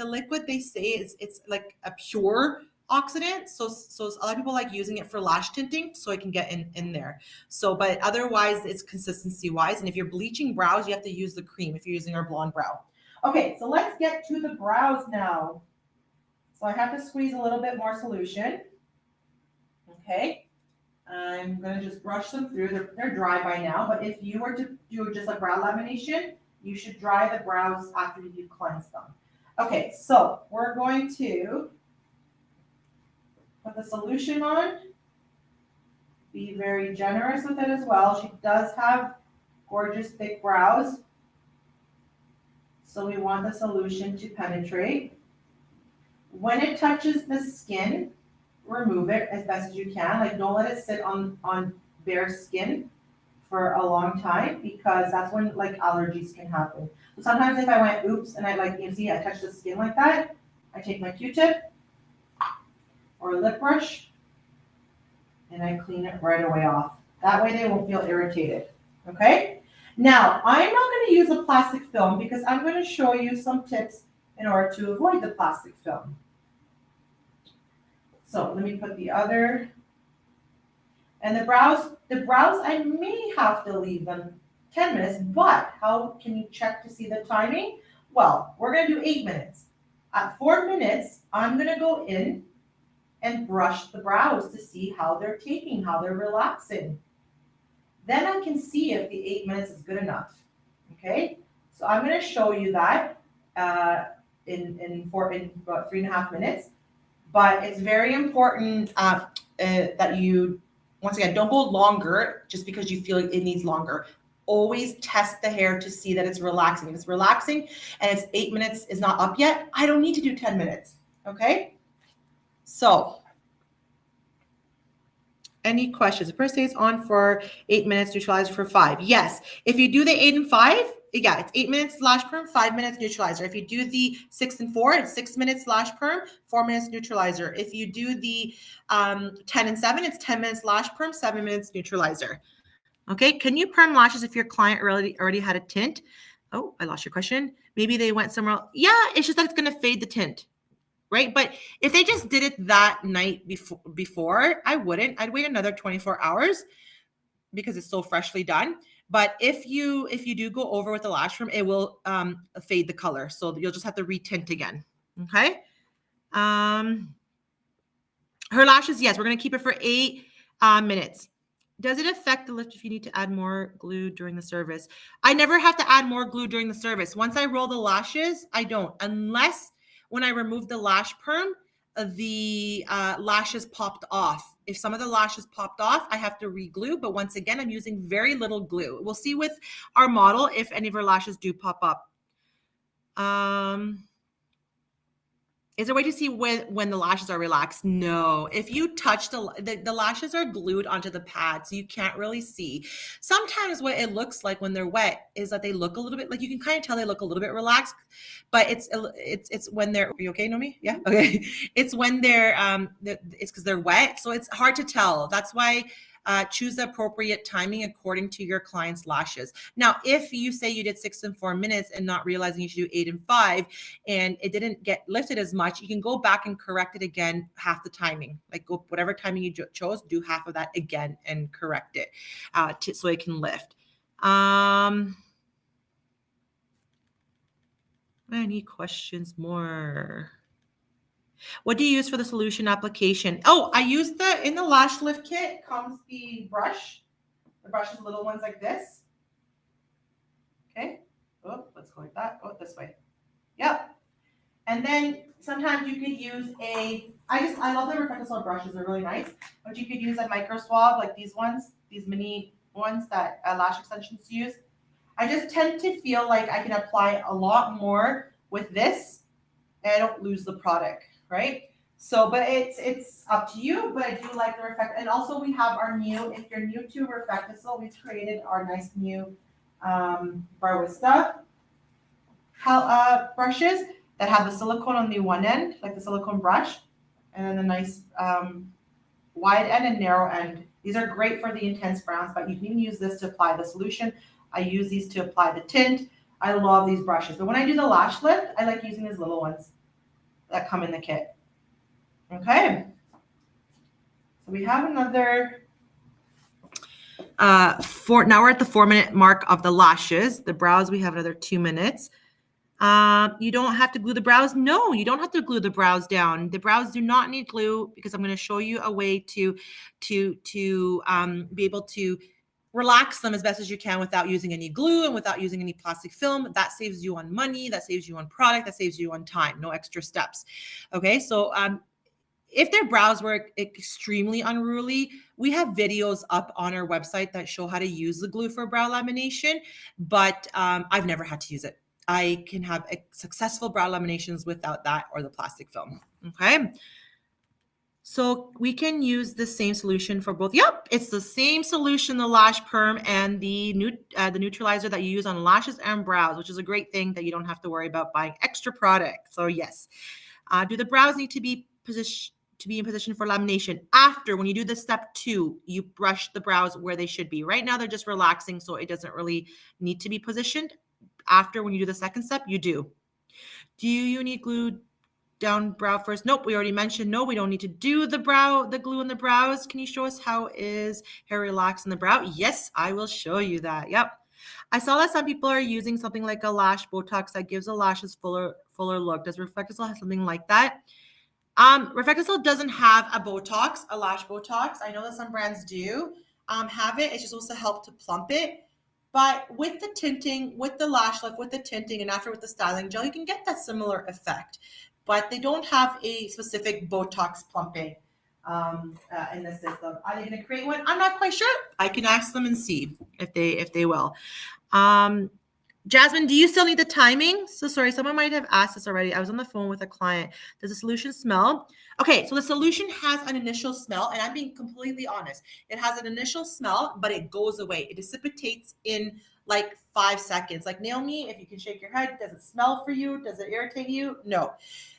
liquid, they say it's like a pure oxidant. So a lot of people like using it for lash tinting so it can get in there. So, but otherwise it's consistency wise. And if you're bleaching brows, you have to use the cream if you're using our blonde brow. Okay, so let's get to the brows now. So I have to squeeze a little bit more solution. Okay. I'm going to just brush them through. They're dry by now, but if you were to do just a brow lamination, you should dry the brows after you cleanse them. Okay, so we're going to put the solution on. Be very generous with it as well. She does have gorgeous thick brows, so we want the solution to penetrate. When it touches the skin, remove it as best as you can. Like, don't let it sit on bare skin for a long time, because that's when like allergies can happen. So sometimes if I went oops and I like, you see, I touch the skin like that, I take my Q-tip or a lip brush and I clean it right away off. That way they won't feel irritated. Okay. Now I'm not going to use a plastic film because I'm going to show you some tips in order to avoid the plastic film. So let me put the other, and the brows I may have to leave them 10 minutes, but how can you check to see the timing? Well, we're going to do 8 minutes. At 4 minutes, I'm going to go in and brush the brows to see how they're taking, how they're relaxing. Then I can see if the 8 minutes is good enough. Okay, so I'm going to show you that in about 3.5 minutes. But it's very important that you, once again, don't go longer just because you feel it needs longer. Always test the hair to see that it's relaxing. If it's relaxing and it's 8 minutes is not up yet, I don't need to do 10 minutes, okay? So Any questions? The person stays on for 8 minutes, neutralizer for 5. Yes. If you do the 8 and 5, yeah, it's 8 minutes lash perm, 5 minutes neutralizer. If you do the 6 and 4, it's 6 minutes lash perm, 4 minutes neutralizer. If you do the 10 and 7, it's 10 minutes lash perm, 7 minutes neutralizer. Okay, can you perm lashes if your client already had a tint? Oh, I lost your question. Maybe they went somewhere else. Yeah, it's just that it's going to fade the tint, right? But if they just did it that night before, I wouldn't. I'd wait another 24 hours because it's so freshly done. But if you do go over with the lash perm, it will fade the color. So you'll just have to retint again. Okay. Her lashes, yes, we're going to keep it for 8 minutes. Does it affect the lift if you need to add more glue during the service? I never have to add more glue during the service. Once I roll the lashes, I don't, unless when I remove the lash perm, the lashes popped off. If some of the lashes popped off, I have to re-glue. But once again, I'm using very little glue. We'll see with our model if any of her lashes do pop up. Is there a way to see when the lashes are relaxed? No. If you touch the lashes are glued onto the pad, so you can't really see. Sometimes what it looks like when they're wet is that they look a little bit, like you can kind of tell they look a little bit relaxed, but it's when they're, are you okay, Nomi? Yeah, okay. It's when they're, it's because they're wet, so it's hard to tell. That's why choose the appropriate timing according to your client's lashes. Now, if you say you did 6 and 4 minutes and not realizing you should do 8 and 5 and it didn't get lifted as much, you can go back and correct it again, half the timing. Like go whatever timing you chose, do half of that again and correct it so it can lift. Any questions more? What do you use for the solution application? Oh, I use in the lash lift kit comes the brush. The brush is little ones like this. Okay. Oh, let's go like that. Oh, this way. Yep. And then sometimes you could use I love the RefectoCil brushes. They're really nice. But you could use a micro swab like these ones, these mini ones that lash extensions use. I just tend to feel like I can apply a lot more with this and I don't lose the product. Right? So, but it's up to you, but I do like the and also we have our new, if you're new to RefectoCil, we've created our nice new Barista brushes that have the silicone on the one end, like the silicone brush, and then the nice wide end and narrow end. These are great for the intense browns, but you can use this to apply the solution. I use these to apply the tint. I love these brushes, but when I do the lash lift, I like using these little ones that come in the kit. Okay. So we have another now we're at the 4-minute mark of the lashes. The brows, we have another 2 minutes. You don't have to glue the brows. No, you don't have to glue the brows down. The brows do not need glue because I'm going to show you a way to be able to relax them as best as you can without using any glue and without using any plastic film. That saves you on money, that saves you on product, that saves you on time, no extra steps. Okay, so if their brows were extremely unruly, we have videos up on our website that show how to use the glue for brow lamination, but I've never had to use it. I can have successful brow laminations without that or the plastic film, okay? So we can use the same solution for both. Yep, it's the same solution, the lash perm and the neutralizer that you use on lashes and brows, which is a great thing that you don't have to worry about buying extra product. So yes. Do the brows need to be in position for lamination? After, when you do the step 2, you brush the brows where they should be. Right now, they're just relaxing, so it doesn't really need to be positioned. After, when you do the second step, you do. Do you need glue down brow first? Nope, we already mentioned no, we don't need to do the glue in the brows. Can you show us how is hair relaxed in the brow? Yes, I will show you that. Yep. I saw that some people are using something like a lash Botox that gives the lashes fuller look. Does RefectoCil have something like that? RefectoCil doesn't have a lash Botox. I know that some brands do have it. It's just supposed to help to plump it. But with the tinting, with the lash lift, with the tinting, and after with the styling gel, you can get that similar effect. But they don't have a specific Botox plumping in the system. Are they going to create one? I'm not quite sure. I can ask them and see if they will. Jasmine, do you still need the timing? So sorry, someone might have asked this already. I was on the phone with a client. Does the solution smell? Okay, so the solution has an initial smell, and I'm being completely honest. It has an initial smell, but it goes away. It dissipates in like 5 seconds. Like Naomi, if you can shake your head, does it smell for you? Does it irritate you? No.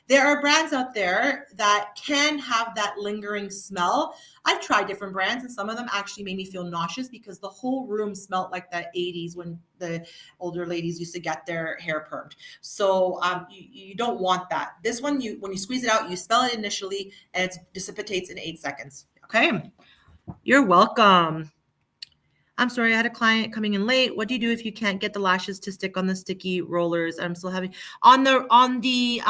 There are brands out there that can have that lingering smell. I've tried different brands, and some of them actually made me feel nauseous because the whole room smelled like the 80s when the older ladies used to get their hair permed. So you don't want that. This one, when you squeeze it out, you smell it initially, and it dissipates in 8 seconds. Okay, you're welcome. I'm sorry, I had a client coming in late. What do you do if you can't get the lashes to stick on the sticky rollers? I'm still having on the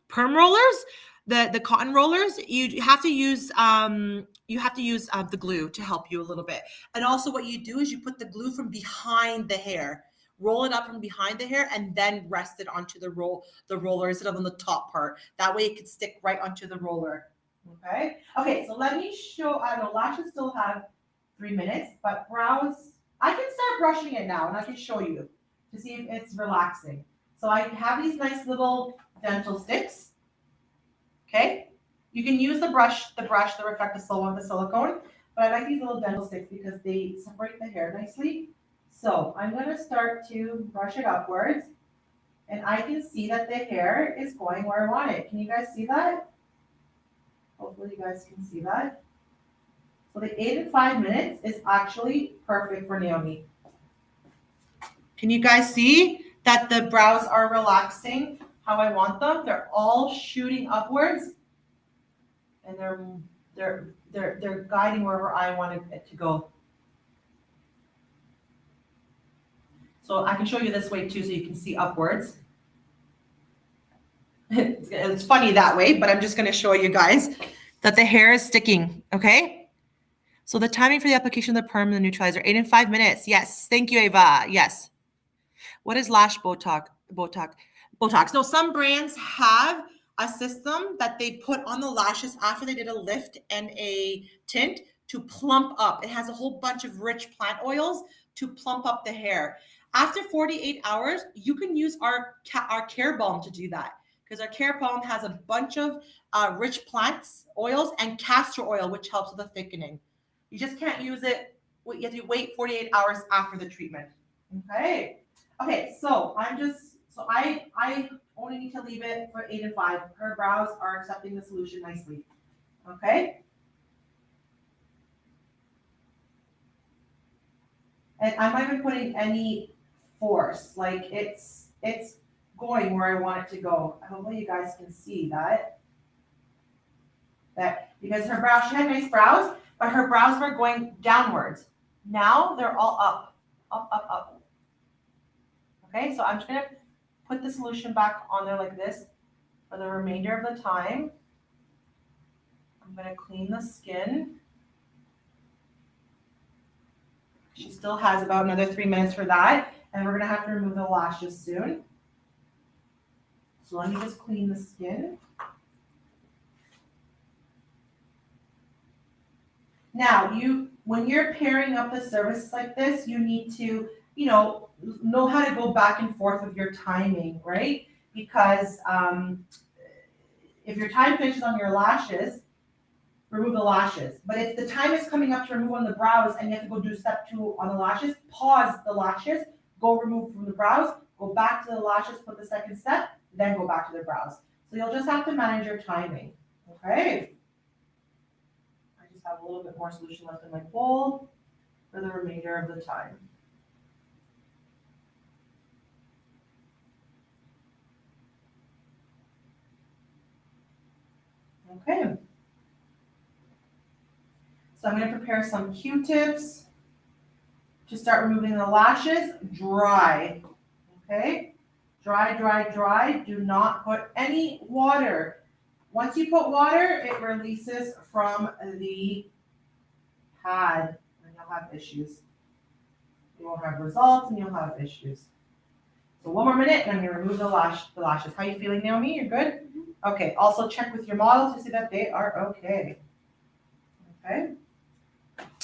perm rollers, the cotton rollers. You have to use the glue to help you a little bit. And also, what you do is you put the glue from behind the hair, roll it up from behind the hair, and then rest it onto the roller instead of on the top part. That way, it can stick right onto the roller. Okay. So let me show. I don't know. Lashes still have 3 minutes, but brows, I can start brushing it now, and I can show you to see if it's relaxing. So I have these nice little dental sticks. Okay, you can use the RefectoCil one, the silicone, but I like these little dental sticks because they separate the hair nicely. So I'm going to start to brush it upwards, and I can see that the hair is going where I want it. Can you guys see that? Hopefully you guys can see that. So the 8 and 5 minutes is actually perfect for Naomi. Can you guys see that the brows are relaxing how I want them? They're all shooting upwards, and they're guiding wherever I want it to go. So I can show you this way too, so you can see upwards. It's funny that way, but I'm just going to show you guys that the hair is sticking. Okay. So the timing for the application of the perm and the neutralizer, 8 and 5 minutes. Yes. Thank you, Ava. Yes. What is lash Botox? No, some brands have a system that they put on the lashes after they did a lift and a tint to plump up. It has a whole bunch of rich plant oils to plump up the hair. After 48 hours, you can use our Care Balm to do that, because our Care Balm has a bunch of rich plants oils and castor oil, which helps with the thickening. You just can't use it. You have to wait 48 hours after the treatment. Okay, so I only need to leave it for 8 and 5. Her brows are accepting the solution nicely. Okay. And I'm not even putting any force. Like it's going where I want it to go. Hopefully you guys can see that. Because her brows, she had nice brows, but her brows were going downwards. Now they're all up. Okay, so I'm just going to put the solution back on there like this for the remainder of the time. I'm going to clean the skin. She still has about another 3 minutes for that, and we're going to have to remove the lashes soon. So let me just clean the skin. Now, when you're pairing up the services like this, you need to, know how to go back and forth with your timing, right? Because if your time finishes on your lashes, remove the lashes. But if the time is coming up to remove on the brows and you have to go do step 2 on the lashes, pause the lashes, go remove from the brows, go back to the lashes, put the second step, then go back to the brows. So you'll just have to manage your timing, okay? I just have a little bit more solution left in my bowl for the remainder of the time. Okay. So I'm going to prepare some Q-tips to start removing the lashes. Dry, okay? Dry. Do not put any water. Once you put water, it releases from the pad, and you'll have issues. You won't have results, and you'll have issues. So 1 more minute, and I'm going to remove the lashes. How are you feeling, Naomi? You're good? Okay. Also check with your model to see that they are okay. Okay.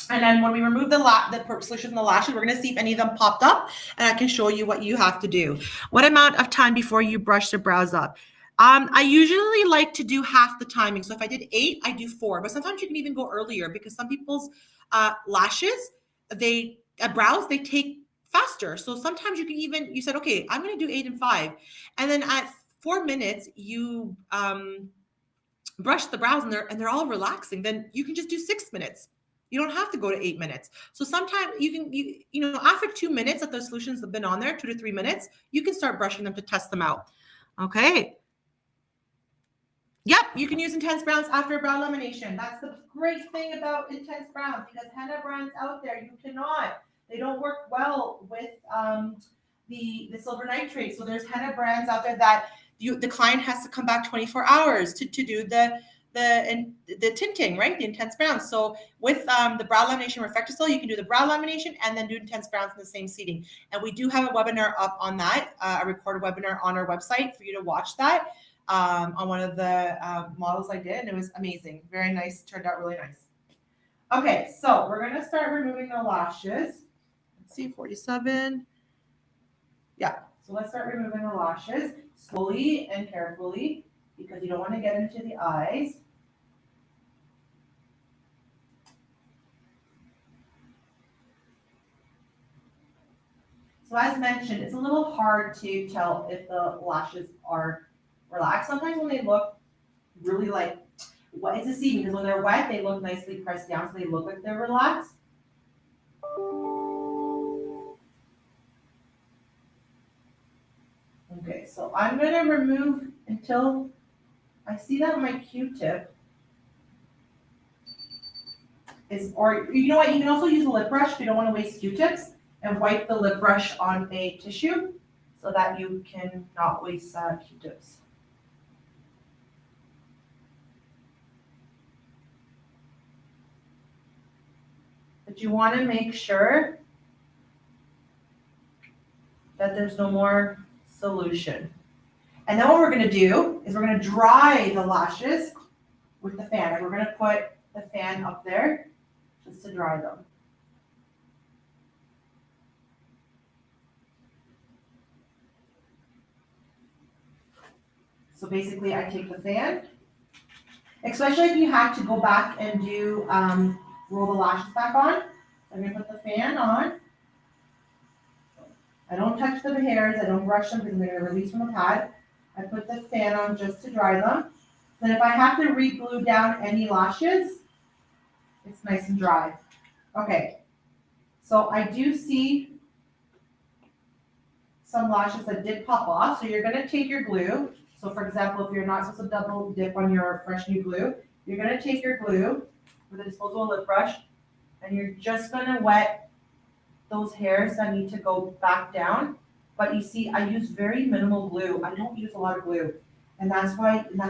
And then when we remove the solution from the lashes, we're going to see if any of them popped up, and I can show you what you have to do. What amount of time before you brush the brows up? I usually like to do half the timing. So if I did 8, I do 4. But sometimes you can even go earlier because some people's lashes, brows, they take faster. So sometimes you said, okay, I'm going to do 8 and 5. And then at 4 minutes, you brush the brows and they're all relaxing. Then you can just do 6 minutes. You don't have to go to 8 minutes. So sometimes after 2 minutes that the solutions have been on there, 2 to 3 minutes, you can start brushing them to test them out. Okay. Yep, you can use intense browns after brow lamination. That's the great thing about intense browns, because henna brands out there, you cannot. They don't work well with the silver nitrate. So there's henna brands out there that the client has to come back 24 hours to do the tinting, right? The intense browns. So with the brow lamination RefectoCil, you can do the brow lamination and then do intense browns in the same seating. And we do have a webinar up on that, a recorded webinar on our website for you to watch that on one of the models I did. And it was amazing. Very nice. Turned out really nice. Okay, so we're going to start removing the lashes. Let's see, 47. Yeah, so let's start removing the lashes slowly and carefully, because you don't want to get into the eyes. So as mentioned, it's a little hard to tell if the lashes are relaxed. Sometimes when they look really like, what is deceiving, because when they're wet, they look nicely pressed down, so they look like they're relaxed. Okay, so I'm going to remove until I see that my Q-tip is, or you know what, you can also use a lip brush if you don't want to waste Q-tips, and wipe the lip brush on a tissue so that you can not waste Q-tips. But you want to make sure that there's no more solution. And then what we're going to do is we're going to dry the lashes with the fan. And we're going to put the fan up there just to dry them. So basically I take the fan, especially if you had to go back and do roll the lashes back on. I'm going to put the fan on. I don't touch the hairs, I don't brush them because they're going to release from the pad. I put the fan on just to dry them. Then if I have to re-glue down any lashes, it's nice and dry. Okay, so I do see some lashes that did pop off. So you're going to take your glue. So for example, if you're not supposed to double dip on your fresh new glue, you're going to take your glue with a disposable lip brush, and you're just going to wet those hairs that need to go back down. But you see, I use very minimal glue. I don't use a lot of glue. And that's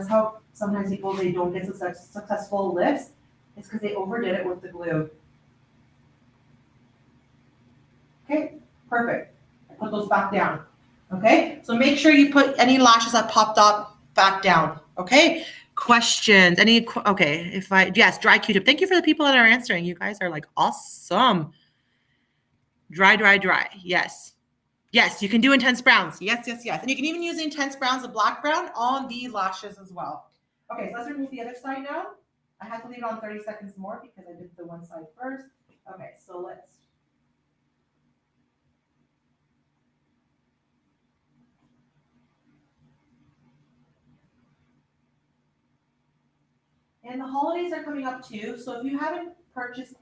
how sometimes people, they don't get successful lifts. It's because they overdid it with the glue. Okay, perfect. I put those back down. Okay, so make sure you put any lashes that popped up back down. Okay, questions? Yes, dry Q-tip. Thank you for the people that are answering. You guys are like awesome. Dry. Yes. Yes, you can do intense browns. Yes. And you can even use the intense browns, the black brown, on the lashes as well. Okay, so let's remove the other side now. I had to leave it on 30 seconds more because I did the one side first. Okay, so let's. And the holidays are coming up too. So if you haven't purchased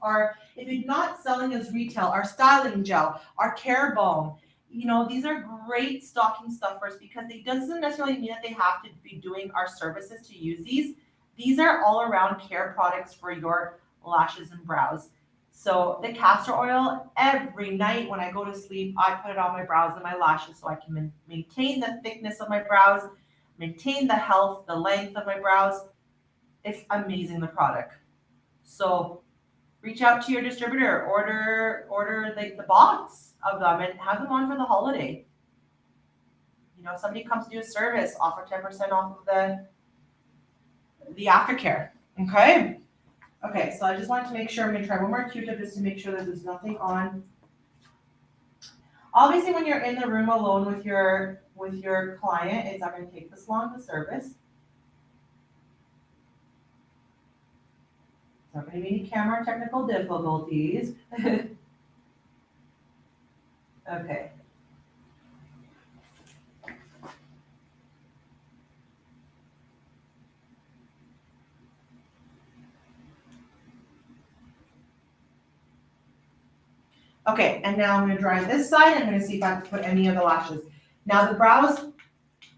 if you're not selling as retail, our styling gel, our care balm, these are great stocking stuffers because it doesn't necessarily mean that they have to be doing our services to use these. These are all around care products for your lashes and brows. So the castor oil, every night when I go to sleep, I put it on my brows and my lashes so I can maintain the thickness of my brows, maintain the health, the length of my brows. It's amazing, the product. So reach out to your distributor, order the box of them and have them on for the holiday. If somebody comes to do a service, offer 10% off of the aftercare. Okay. Okay, so I just wanted to make sure, I'm gonna try one more Q-tip just to make sure that there's nothing on. Obviously, when you're in the room alone with your client, it's not gonna take this long to service. There's not gonna be any camera technical difficulties. Okay. Okay, and now I'm gonna dry this side. I'm gonna see if I have to put any of the lashes. Now the brows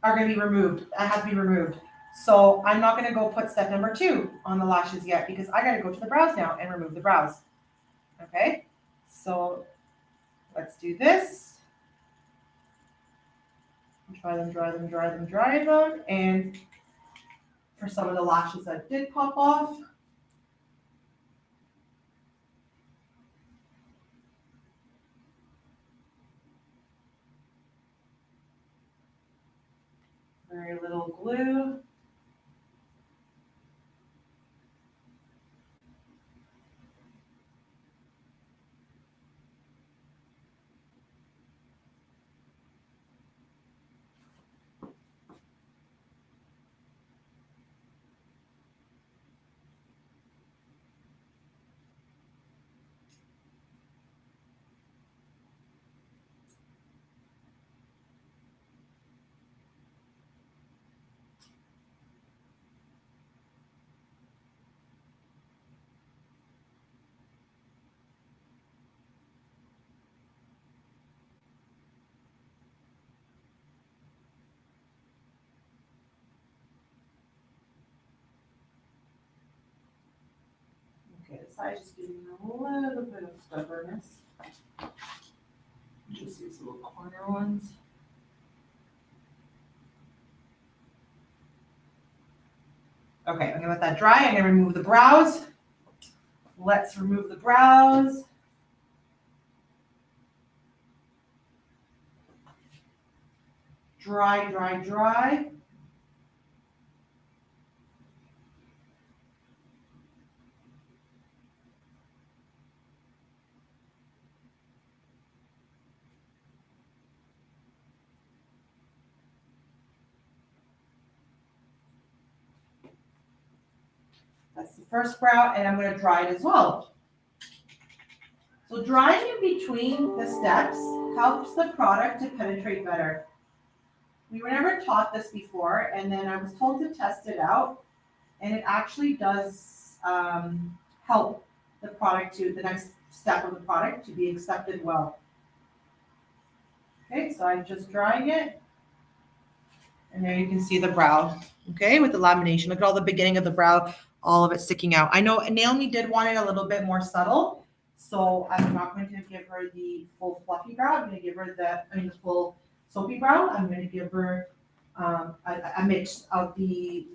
are gonna be removed. That has to be removed. So I'm not gonna go put step number 2 on the lashes yet because I gotta go to the brows now and remove the brows. Okay, so let's do this. Dry them, dry them, dry them, dry them. And for some of the lashes that did pop off, very little glue. Okay, the side just giving a little bit of stubbornness. Just these little corner ones. Okay, I'm gonna let that dry. I'm gonna remove the brows. Let's remove the brows. Dry, dry, dry. That's the first brow, and I'm gonna dry it as well. So drying in between the steps helps the product to penetrate better. We were never taught this before, and then I was told to test it out, and it actually does help the product to, the next step of the product to be accepted well. Okay, so I'm just drying it. And there you can see the brow, okay, with the lamination. Look at all the beginning of the brow, all of it sticking out. I know Naomi did want it a little bit more subtle, so I'm not going to give her the full fluffy brow. I'm going to give her the full soapy brow. I'm going to give her a mix of the,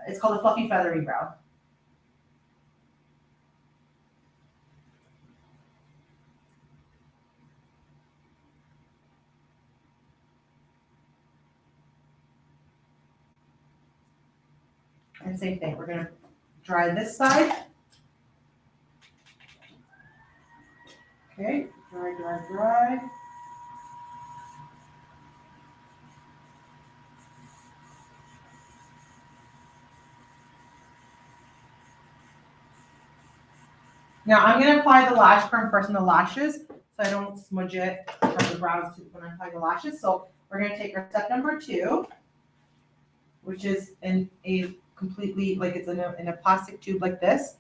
it's called a fluffy feathery brow. And same thing, we're gonna dry this side. Okay, dry, dry, dry. Now I'm gonna apply the lash perm first on the lashes, so I don't smudge it from the brows when I apply the lashes. So we're gonna take our step number 2, which is in a completely, like it's in a plastic tube like this.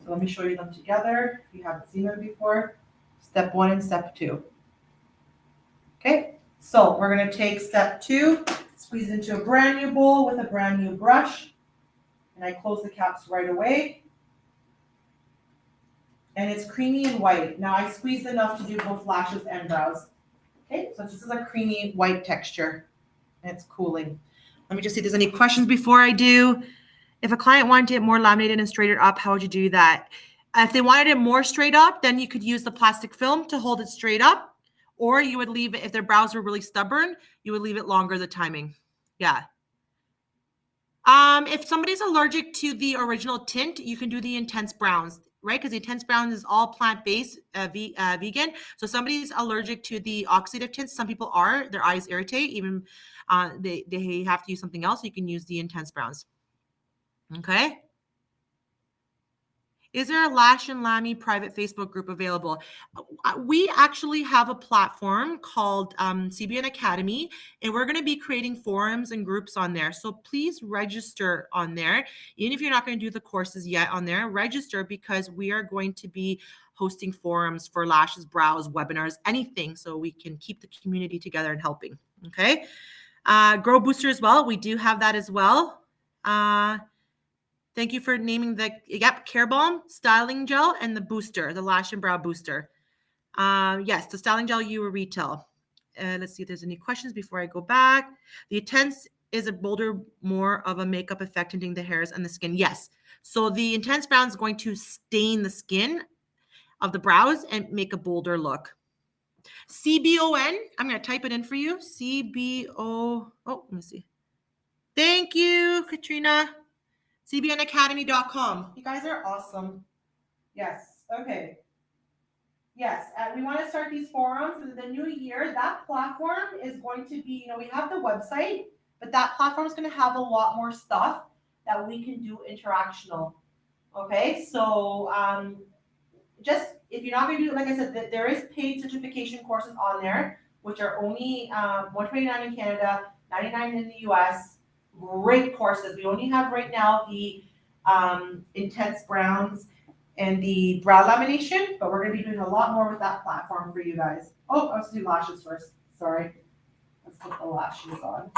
So let me show you them together if you haven't seen them before. Step 1 and step 2. Okay, so we're gonna take step 2, squeeze it into a brand new bowl with a brand new brush, and I close the caps right away. And it's creamy and white. Now I squeezed enough to do both lashes and brows. Okay, so this is a creamy white texture, and it's cooling. Let me just see if there's any questions before I do. If a client wanted it more laminated and straightened up, how would you do that? If they wanted it more straight up, then you could use the plastic film to hold it straight up, or you would leave it, if their brows were really stubborn, you would leave it longer, the timing. Yeah. If somebody's allergic to the original tint, you can do the intense browns, right? Because the intense browns is all plant-based, vegan. So somebody's allergic to the oxidative tints. Some people are. Their eyes irritate. Even they have to use something else. You can use the intense browns. Okay. Is there a Lash and Lamy private Facebook group available? We actually have a platform called CBN Academy, and we're going to be creating forums and groups on there. So please register on there. Even if you're not going to do the courses yet on there, register, because we are going to be hosting forums for lashes, brows, webinars, anything, so we can keep the community together and helping. Okay. Grow Booster as well. We do have that as well. Thank you for naming the Care Balm, Styling Gel, and the booster, the Lash and Brow Booster. Yes, the Styling Gel you were retail. Let's see if there's any questions before I go back. The Intense is a bolder, more of a makeup effect, tinting the hairs and the skin. Yes. So the Intense Brown is going to stain the skin of the brows and make a bolder look. CBON, I'm going to type it in for you. CBO. Oh, let me see. Thank you, Katrina. CBNacademy.com. You guys are awesome. Yes. Okay. Yes. We want to start these forums in the new year. That platform is going to be, we have the website, but that platform is going to have a lot more stuff that we can do interactional. Okay. So just if you're not going to do it, like I said, there is paid certification courses on there, which are only $129 in Canada, $99 in the US. Great courses. We only have right now the intense browns and the brow lamination, but we're going to be doing a lot more with that platform for you guys. Oh, let's do lashes first. Sorry. Let's put the lashes on.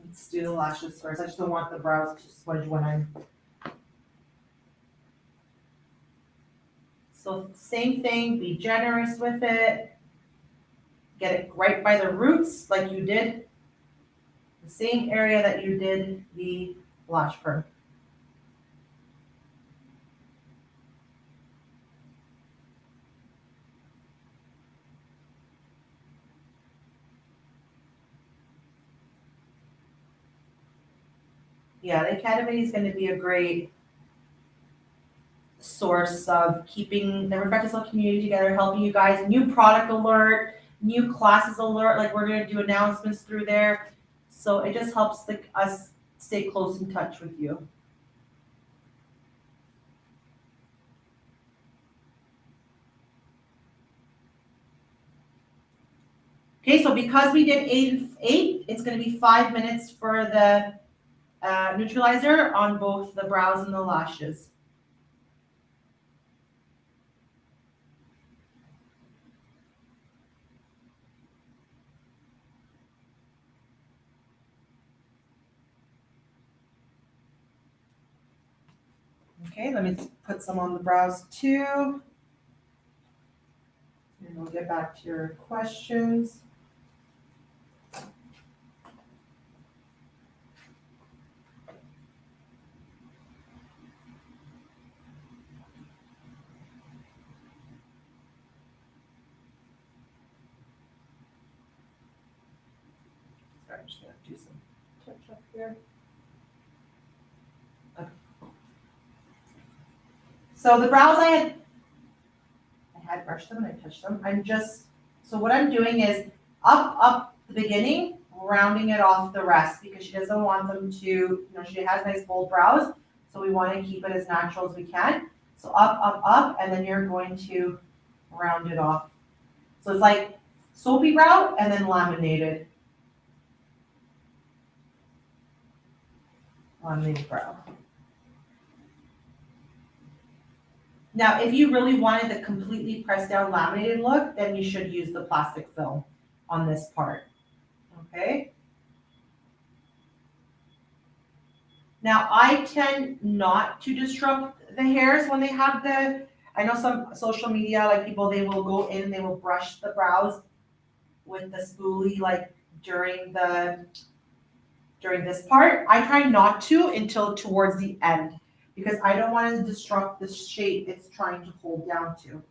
Let's do the lashes first. I just don't want the brows to smudge when I'm. So same thing, be generous with it. Get it right by the roots like you did the same area that you did the lash perm. Yeah, the Academy is going to be a great source of keeping the RefectoCil community together, helping you guys. New product alert, new classes alert, like we're going to do announcements through there. So it just helps us stay close in touch with you. Okay, so because we did 8 and 8, it's going to be 5 minutes for the neutralizer on both the brows and the lashes. Okay, let me put some on the brows too. And we'll get back to your questions. Sorry, I'm just gonna do some touch up here. Okay. So the brows I had brushed them and I touched them. So what I'm doing is up the beginning, rounding it off the rest, because she doesn't want them to, she has nice bold brows. So we want to keep it as natural as we can. So up, and then you're going to round it off. So it's like soapy brow and then laminated. Laminated brow. Now, if you really wanted the completely pressed down laminated look, then you should use the plastic film on this part, okay? Now, I tend not to disrupt the hairs when they have I know some social media, like people, they will go in and they will brush the brows with the spoolie, like during this part. I try not to until towards the end, because I don't want to disrupt the shape it's trying to hold down to.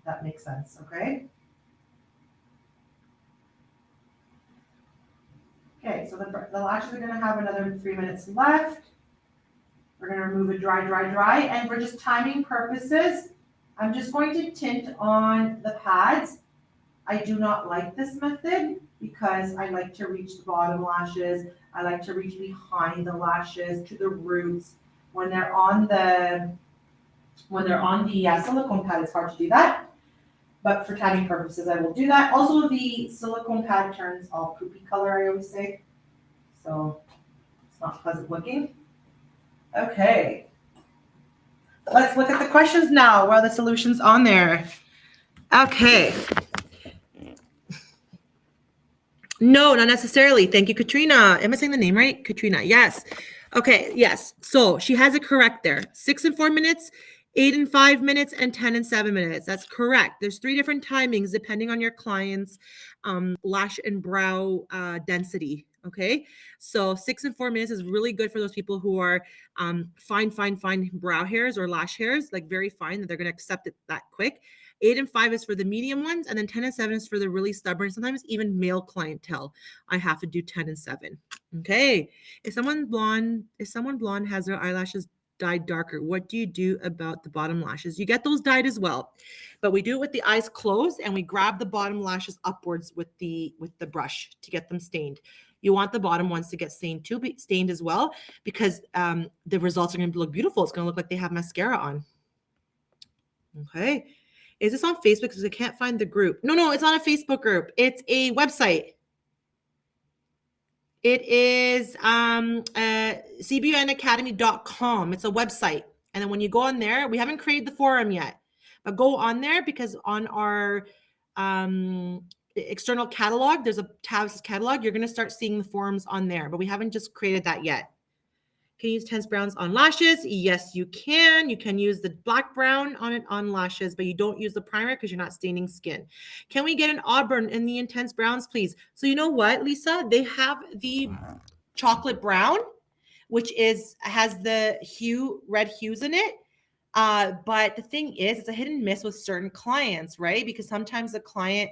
if that makes sense, okay? Okay, so the lashes are gonna have another 3 minutes left. We're gonna remove it dry, dry, dry, and for just timing purposes, I'm just going to tint on the pads. I do not like this method because I like to reach the bottom lashes. I like to reach behind the lashes to the roots. When they're on the silicone pad, it's hard to do that. But for timing purposes, I will do that. Also, the silicone pad turns all poopy color, I always say. So it's not pleasant looking. Okay. Let's look at the questions now while the solution's on there. Okay. No, not necessarily. Thank you, Katrina. Am I saying the name right? Katrina, yes. Okay, yes. So she has it correct there. 6 and 4 minutes, 8 and 5 minutes, and 10 and 7 minutes. That's correct. There's 3 different timings depending on your client's lash and brow density. Okay, so 6 and 4 minutes is really good for those people who are fine brow hairs or lash hairs, like very fine, that they're going to accept it that quick. 8 and 5 is for the medium ones, and then 10 and 7 is for the really stubborn, sometimes even male clientele. I have to do 10 and 7. Okay. If someone blonde has their eyelashes dyed darker, what do you do about the bottom lashes? You get those dyed as well, but we do it with the eyes closed, and we grab the bottom lashes upwards with the brush to get them stained. You want the bottom ones to get stained as well, because the results are going to look beautiful. It's going to look like they have mascara on. Okay. Is this on Facebook? Because I can't find the group. No, it's not a Facebook group. It's a website. It is cbnacademy.com. It's a website. And then when you go on there, we haven't created the forum yet, but go on there, because on our external catalog, there's a tab that says catalog. You're going to start seeing the forums on there, but we haven't just created that yet. Can you use intense browns on lashes? Yes, you can. You can use the black brown on it on lashes, but you don't use the primer because you're not staining skin. Can we get an auburn in the intense browns, please? So you know what, Lisa? They have the chocolate brown, which has the red hues in it. But the thing is, it's a hit and miss with certain clients, right? Because sometimes the client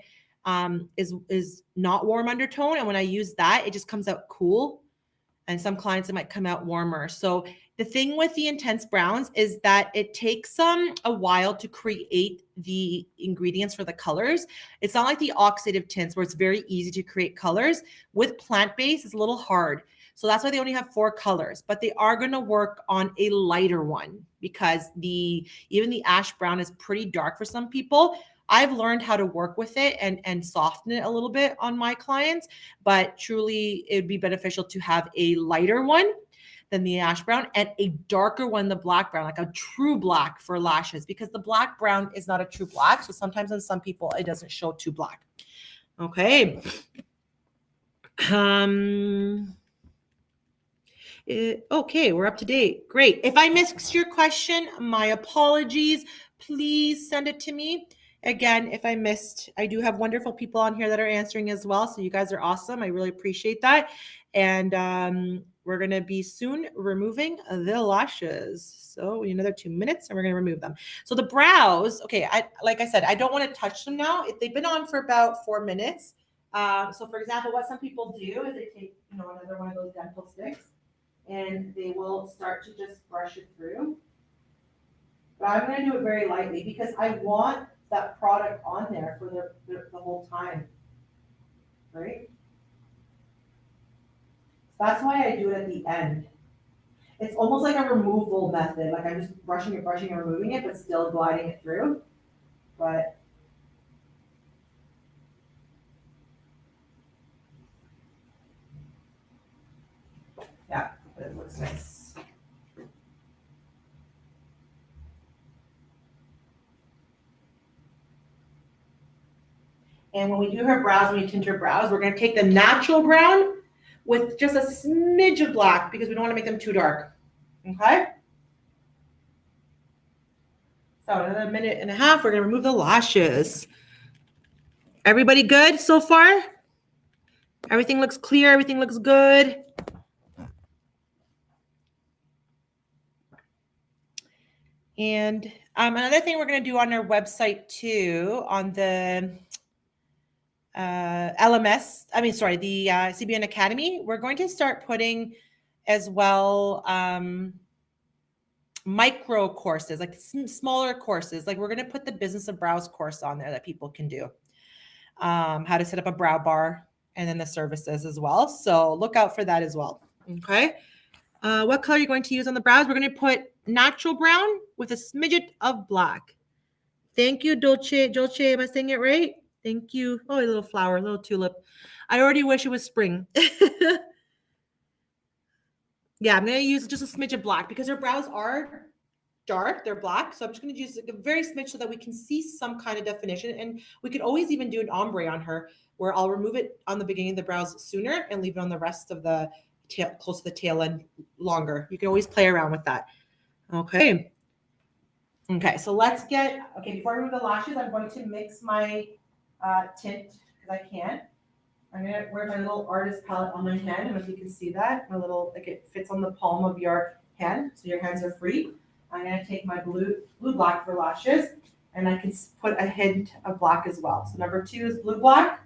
is not warm undertone, and when I use that, it just comes out cool. And some clients, it might come out warmer. So the thing with the intense browns is that it takes a while to create the ingredients for the colors. It's not like the oxidative tints where it's very easy to create colors. With plant-based, it's a little hard. So that's why they only have 4 colors, but they are going to work on a lighter one, because even the ash brown is pretty dark for some people. I've learned how to work with it and soften it a little bit on my clients, but truly it would be beneficial to have a lighter one than the ash brown, and a darker one, the black brown, like a true black for lashes, because the black brown is not a true black. So sometimes on some people, it doesn't show too black. Okay. Okay, we're up to date. Great. If I missed your question, my apologies. Please send it to me. Again, if I missed, I do have wonderful people on here that are answering as well. So you guys are awesome. I really appreciate that. And we're going to be soon removing the lashes. So another 2 minutes and we're going to remove them. So the brows, okay, like I said, I don't want to touch them now. They've been on for about 4 minutes. So for example, what some people do is they take, another one of those dental sticks, and they will start to just brush it through. But I'm going to do it very lightly because I want that product on there for the whole time, right? So that's why I do it at the end. It's almost like a removal method. Like I'm just brushing and removing it, but still gliding it through. But yeah, it looks nice. And when we do her brows, when we tint her brows, we're going to take the natural brown with just a smidge of black because we don't want to make them too dark. Okay? So another minute and a half, we're going to remove the lashes. Everybody good so far? Everything looks clear. Everything looks good. And another thing we're going to do on our website too, on the LMS, the CBN Academy, we're going to start putting as well micro courses, like smaller courses. Like we're going to put the Business of Brows course on there that people can do. How to set up a brow bar, and then the services as well. So look out for that as well. Okay. What color are you going to use on the brows? We're going to put natural brown with a smidget of black. Thank you, Dolce. Dolce, am I saying it right? Thank you. Oh, a little flower, a little tulip. I already wish it was spring. Yeah, I'm going to use just a smidge of black because her brows are dark. They're black. So I'm just going to use like a very smidge so that we can see some kind of definition. And we could always even do an ombre on her where I'll remove it on the beginning of the brows sooner and leave it on the rest of the tail, close to the tail end longer. You can always play around with that. Okay. Okay, so let's get, before I remove the lashes, I'm going to mix my tint because I can. I'm going to wear my little artist palette on my hand. I don't know if you can see that. My little, like it fits on the palm of your hand, so your hands are free. I'm going to take my blue black for lashes, and I can put a hint of black as well. So number 2 is blue black.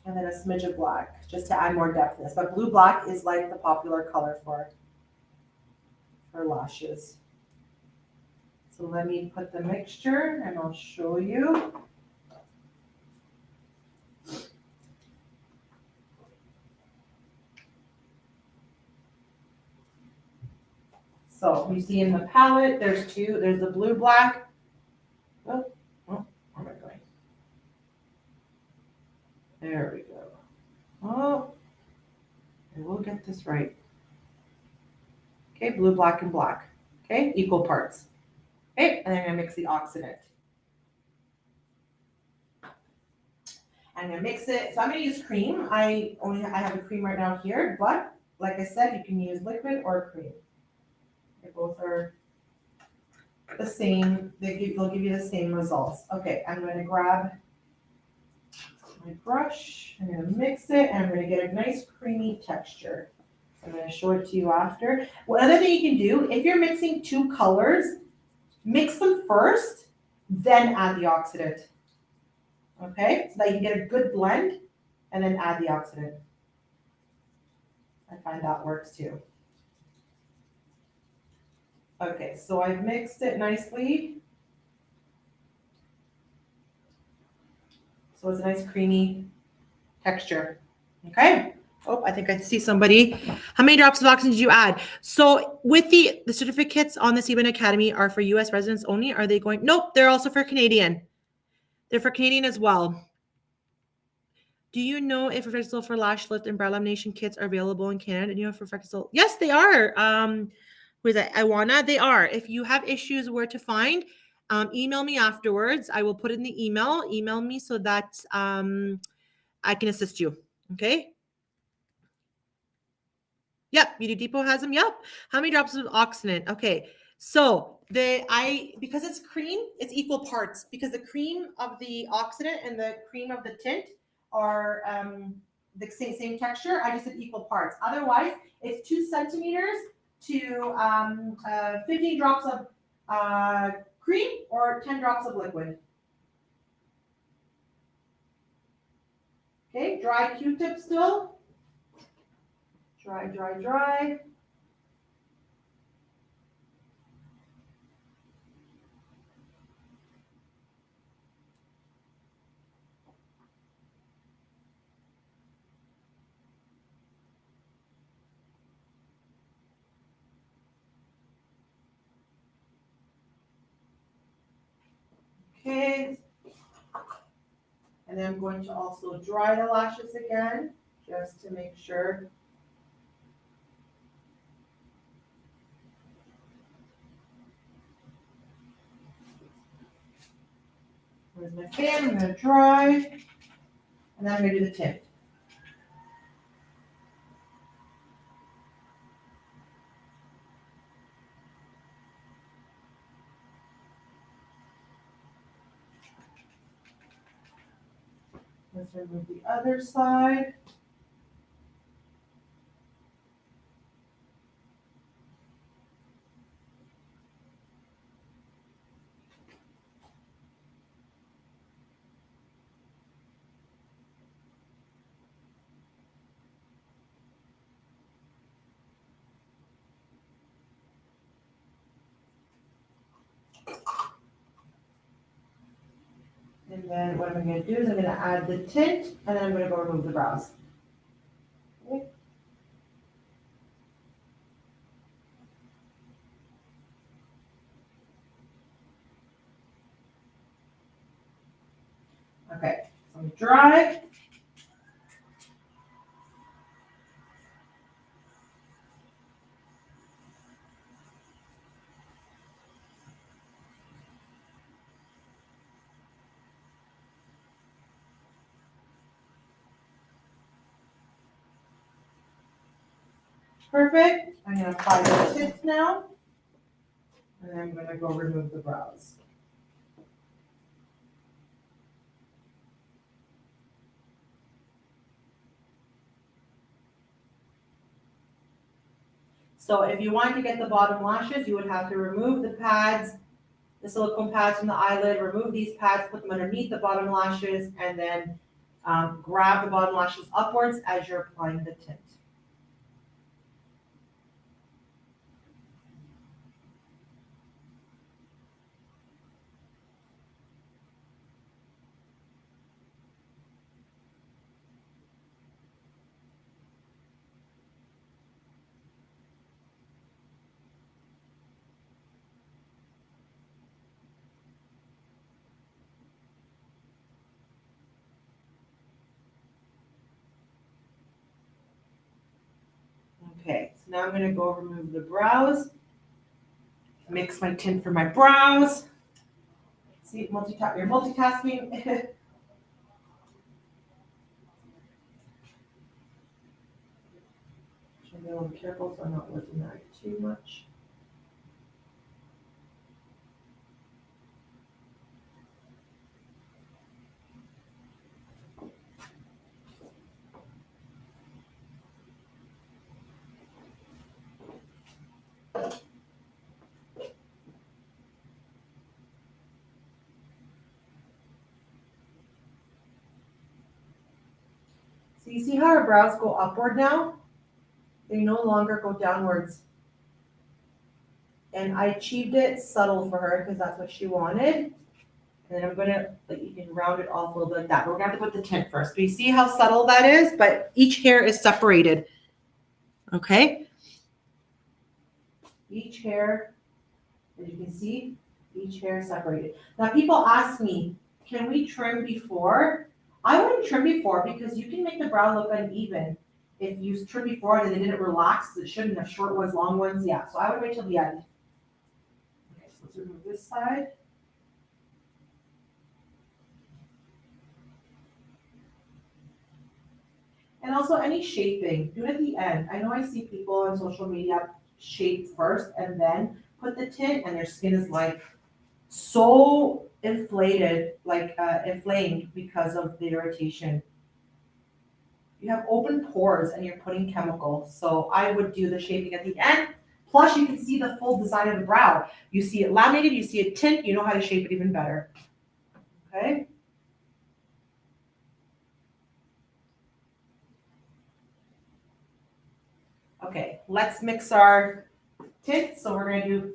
And then a smidge of black, just to add more depthness. But blue black is like the popular color for lashes. So let me put the mixture and I'll show you. So you see in the palette, there's 2. There's the blue black. Oh, where am I going? There we go. Oh, and we'll get this right. Okay, blue, black, and black. Okay, equal parts. Okay, and then I'm gonna mix the oxidant. I'm gonna mix it. So I'm gonna use cream. I have a cream right now here, but like I said, you can use liquid or cream. They both are the same. They'll give you the same results. Okay, I'm gonna grab my brush. I'm gonna mix it, and I'm gonna get a nice creamy texture. I'm gonna show it to you after. One other thing you can do, if you're mixing 2 colors, mix them first, then add the oxidant. Okay, so that you can get a good blend, and then add the oxidant. I find that works too. Okay, so I've mixed it nicely. So it's a nice creamy texture. Okay. Oh, I think I see somebody. How many drops of oxygen did you add? So with the certificates on the CBN Academy are for US residents only. Are they going? Nope, they're also for Canadian. They're for Canadian as well. Do you know if RefectoCil for lash lift and brow lamination kits are available in Canada? Do you know if RefectoCil? Yes, they are. Who is that? Iwana, they are. If you have issues where to find, email me afterwards. I will put it in the email. Email me so that I can assist you. Okay. Yep, Beauty Depot has them. Yep. How many drops of oxidant? Okay. So because it's cream, it's equal parts because the cream of the oxidant and the cream of the tint are the same texture. I just did equal parts. Otherwise, it's 2 centimeters to 15 drops of cream or 10 drops of liquid. Okay, dry Q-tip still. Dry, dry, dry. Okay. And then I'm going to also dry the lashes again, just to make sure. Where's my fan? I'm going to dry, and then I'm going to do the tint. Let's remove the other side. And then what I'm going to do is I'm going to add the tint, and then I'm going to go remove the brows. Okay. Okay, so I'm dry. Perfect. I'm going to apply the tint now, and then I'm going to go remove the brows. So if you wanted to get the bottom lashes, you would have to remove the pads, the silicone pads from the eyelid, remove these pads, put them underneath the bottom lashes, and then grab the bottom lashes upwards as you're applying the tint. Okay, so now I'm going to go remove the brows, mix my tint for my brows. See, you're multitasking. Should be a little careful so I'm not working that too much. So you see how our brows go upward now? They no longer go downwards. And I achieved it subtle for her because that's what she wanted. And then I'm gonna, like, you can round it off a little bit like that. But we're gonna have to put the tint first. But you see how subtle that is? But each hair is separated. Okay? Each hair, as you can see, each hair is separated. Now people ask me, can we trim before? I wouldn't trim before because you can make the brow look uneven. If you trim before and they didn't relax, it shouldn't have short ones, long ones. Yeah, so I would wait till the end. Okay, so let's remove this side. And also any shaping, do it at the end. I know I see people on social media shape first and then put the tint, and their skin is like so inflated, like inflamed because of the irritation. You have open pores and you're putting chemicals. So I would do the shaping at the end. Plus you can see the full design of the brow. You see it laminated, you see it tint, you know how to shape it even better. Okay. Okay, let's mix our tint. So we're gonna do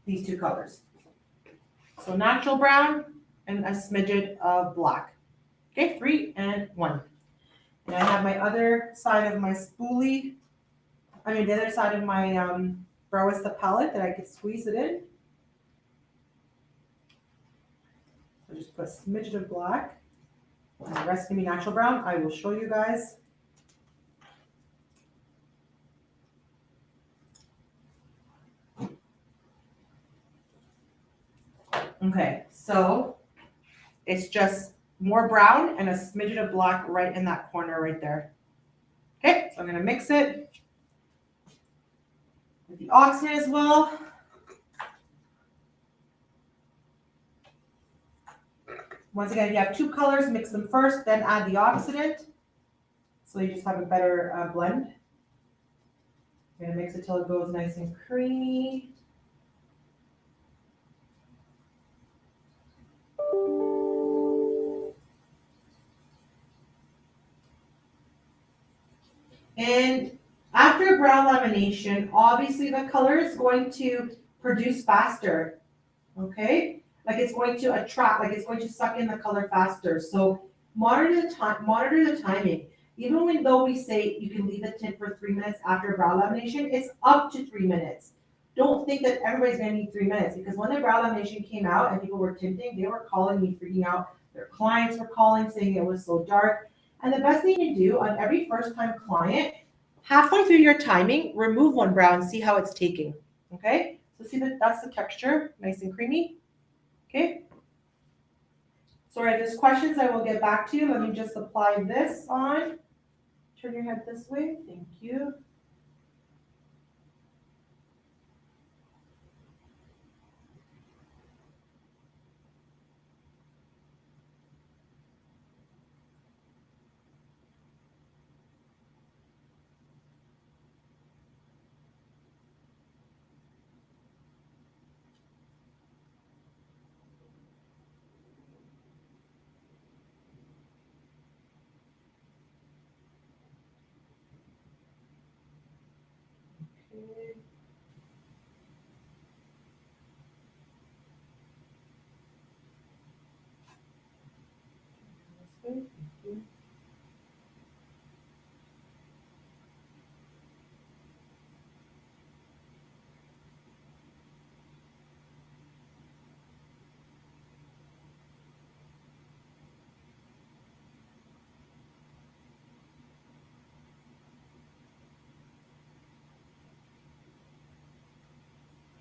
these two colors. So natural brown and a smidget of black. Okay, 3 and 1. And I have my other side of my spoolie. The other side of my brow is the palette that I could squeeze it in. So just put a smidget of black. And the rest can be natural brown. I will show you guys. Okay, so it's just more brown and a smidget of black right in that corner right there. Okay, so I'm gonna mix it with the oxidant as well. Once again, you have two colors, mix them first, then add the oxidant. So you just have a better blend. I'm gonna mix it till it goes nice and creamy. And after brow lamination, obviously the color is going to produce faster, okay?
like it's going to attract, like it's going to suck in the color faster. So monitor the timing. Even though we say you can leave the tint for 3 minutes after brow lamination, it's up to 3 minutes. Don't think that everybody's gonna need 3 minutes, because when the brow lamination came out and people were tinting, they were calling me freaking out. Their clients were calling saying it was so dark. And the best thing to do on every first time client, halfway through your timing, remove one brow and see how it's taking, okay? So see that that's the texture, nice and creamy, okay? Sorry, if there's questions, I will get back to you. Let me just apply this on. Turn your head this way, thank you. Okay. This way, thank you.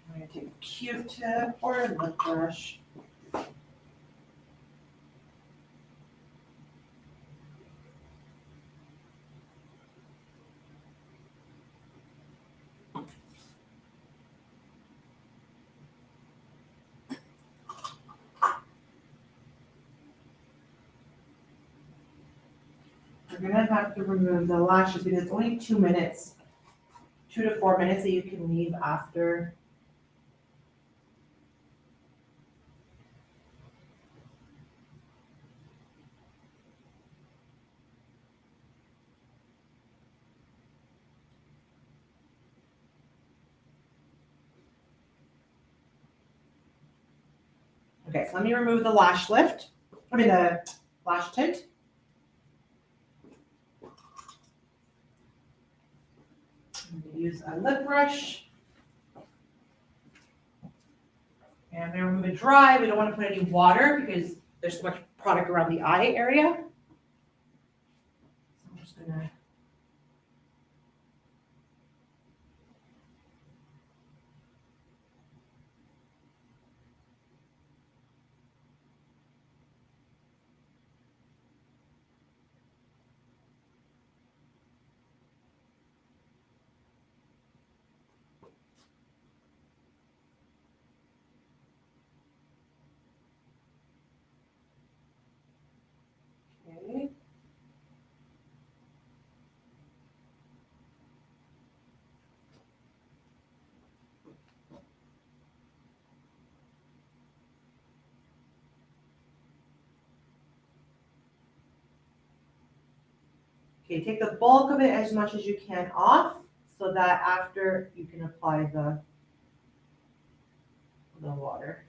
I'm gonna take a Q-tip or a lip brush. We're gonna have to remove the lashes because it's only 2 minutes, 2 to 4 minutes that you can leave after. Okay, so let me remove the lash lift, the lash tint. I'm gonna use a lip brush. And I'm gonna remove it dry. We don't wanna put any water because there's so much product around the eye area. So I'm just gonna. Okay. Okay, take the bulk of it as much as you can off so that after you can apply the water.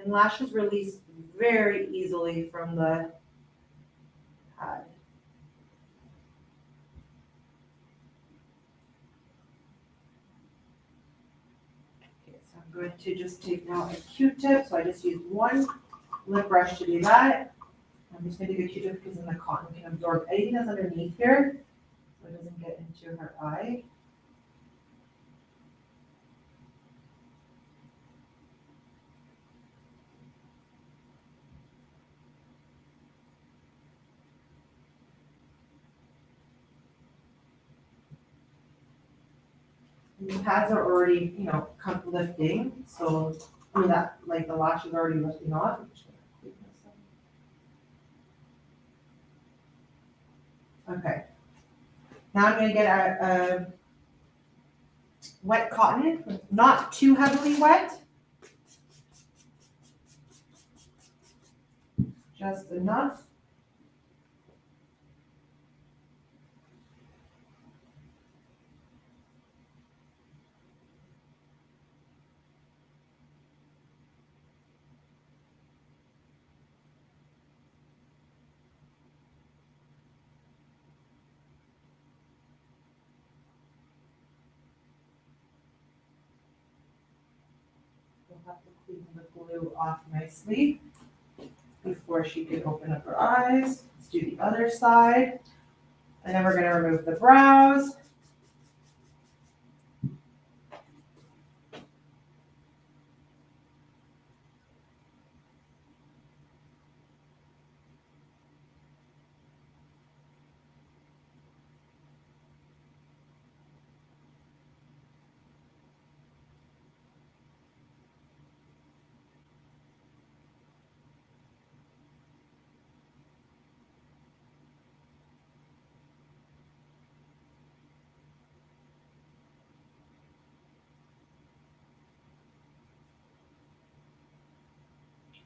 And lashes release very easily from the pad. Okay, so I'm going to just take now a Q-tip. So I just use one lip brush to do that. I'm just going to take a Q-tip because then the cotton can absorb anything that's underneath here so it doesn't get into her eye. And the pads are already, kind of lifting, so that like the lash is already lifting off. I'm just gonna clean this up. Okay. Now I'm gonna get wet cotton, not too heavily wet. Just enough. We'll have to clean the glue off nicely before she can open up her eyes. Let's do the other side. And then we're gonna remove the brows.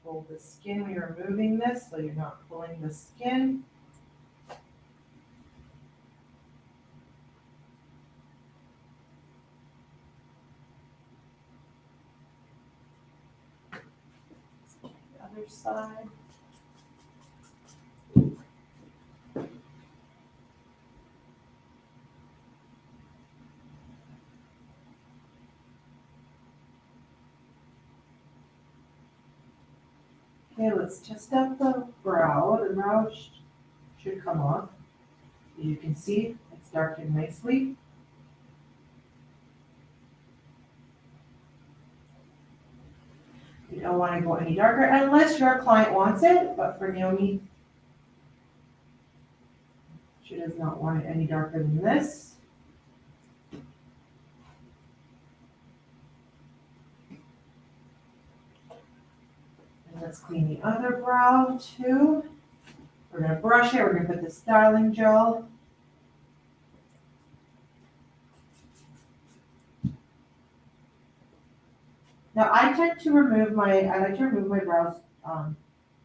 Pull the skin when you're removing this so you're not pulling the skin. The other side. Okay, let's test out the brow. The brow should come off. As you can see, it's darkened nicely. You don't want to go any darker unless your client wants it, but for Naomi, she does not want it any darker than this. And let's clean the other brow too. We're gonna brush it, we're gonna put the styling gel. Now I like to remove my brows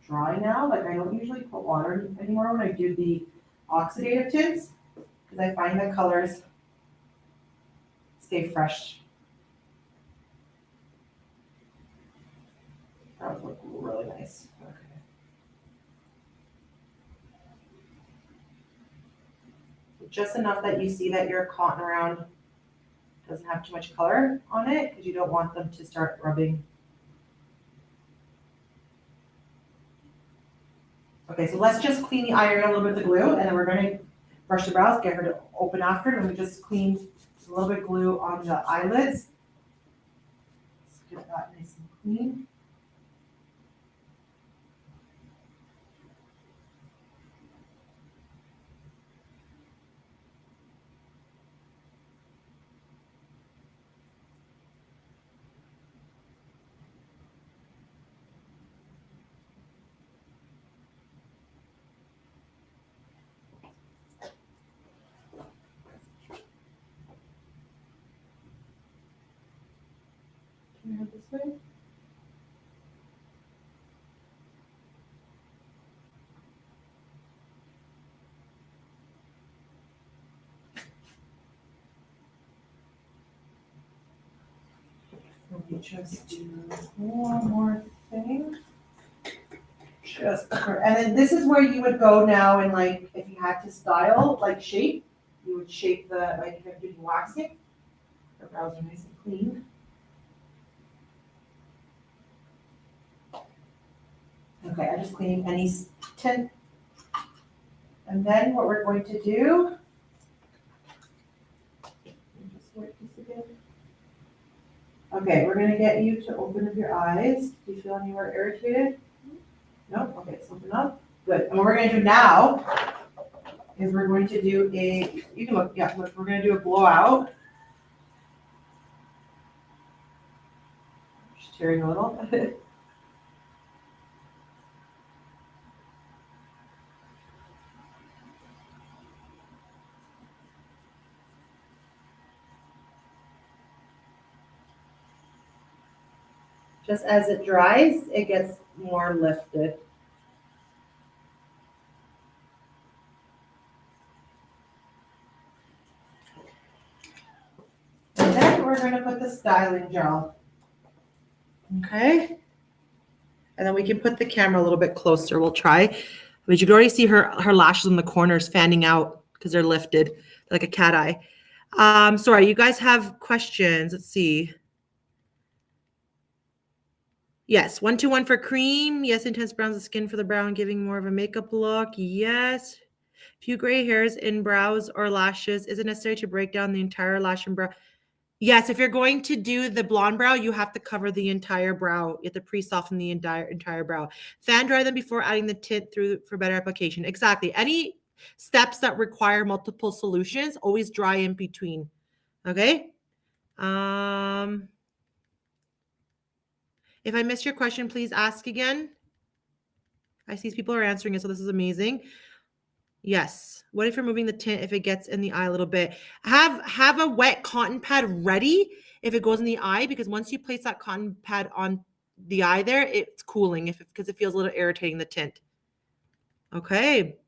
dry now. Like I don't usually put water anymore when I do the oxidative tints because I find the colors stay fresh. Brows look really nice. Okay. Just enough that you see that your cotton around doesn't have too much color on it because you don't want them to start rubbing. Okay, so let's just clean the eye area a little bit with the glue, and then we're gonna brush the brows, get her to open after, and we just clean a little bit of glue on the eyelids. Let's get that nice and clean. Can I have this way? Let me just do one more thing. And then this is where you would go now and like, if you had to style, like shape, you would shape the, like if you're doing waxing, the brows are nice and clean. Okay, I'm just cleaning any tint. And then what we're going to do, just wipe this again. Okay, we're gonna get you to open up your eyes. Do you feel anywhere irritated? No? Okay, it's open up. Good. And what we're gonna do now is we're going to do you can look, yeah, look, we're gonna do a blowout. Just tearing a little. Just as it dries, it gets more lifted. And then we're gonna put the styling gel.
Okay. And then we can put the camera a little bit closer. We'll try. But you can already see her lashes in the corners fanning out because they're lifted like a cat eye. Sorry, you guys have questions. Let's see. Yes, 1-2-1 for cream. Yes, intense browns the skin for the brown, giving more of a makeup look. Yes. Few gray hairs in brows or lashes. Is it necessary to break down the entire lash and brow? Yes, if you're going to do the blonde brow, you have to cover the entire brow. You have to pre-soften the entire brow. Fan dry them before adding the tint through for better application. Exactly. Any steps that require multiple solutions, always dry in between. Okay? If I missed your question, please ask again. I see people are answering it, so this is amazing. Yes. What if you're moving the tint if it gets in the eye a little bit? Have a wet cotton pad ready if it goes in the eye, because once you place that cotton pad on the eye there, it's cooling because it feels a little irritating, the tint. Okay.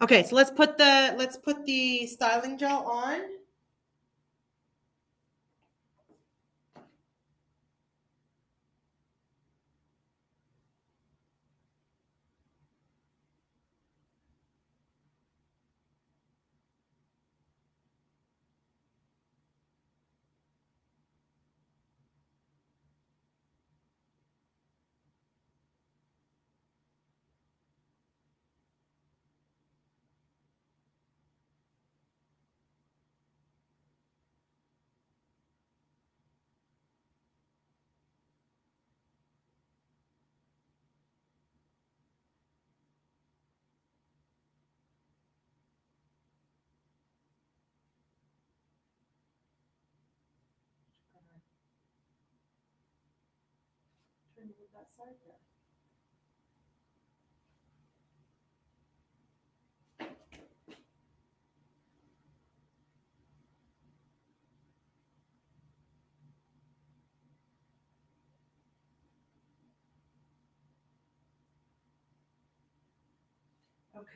Okay, so let's put the styling gel on.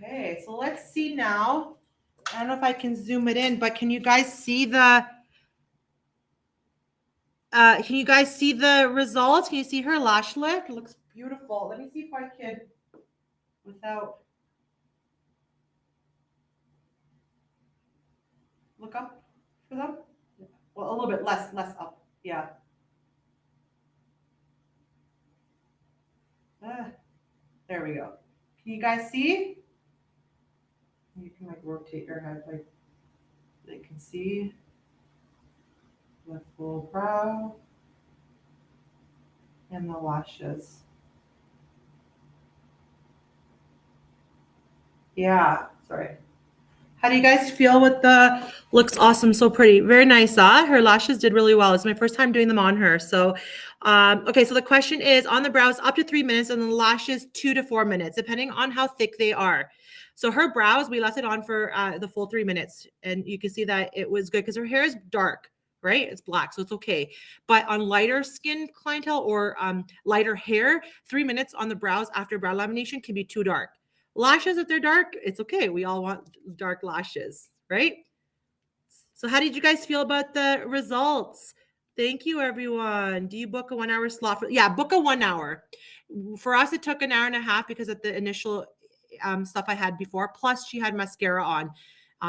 Okay, so let's see now. I don't know if I can zoom it in, but can you guys see the results? Can you see her lash lift? It looks beautiful. Let me see if I could, without, look up for them. Well, a little bit less up. Yeah. There we go. Can you guys see? You can like rotate your head like they can see the full brow and the lashes. Yeah, sorry. How do you guys feel with the, looks awesome, so pretty. Very nice, huh? Her lashes did really well. It's my first time doing them on her. So, okay, so the question is on the brows up to 3 minutes and the lashes 2 to 4 minutes, depending on how thick they are. So her brows, we left it on for the full 3 minutes. And you can see that it was good because her hair is dark, right? It's black, so it's okay. But on lighter skin clientele or lighter hair, 3 minutes on the brows after brow lamination can be too dark. Lashes, if they're dark, it's okay. We all want dark lashes, right? So how did you guys feel about the results? Thank you, everyone. Do you book a 1 hour slot? Yeah, book a 1 hour. For us, it took an hour and a half because of the initial stuff I had before. Plus, she had mascara on.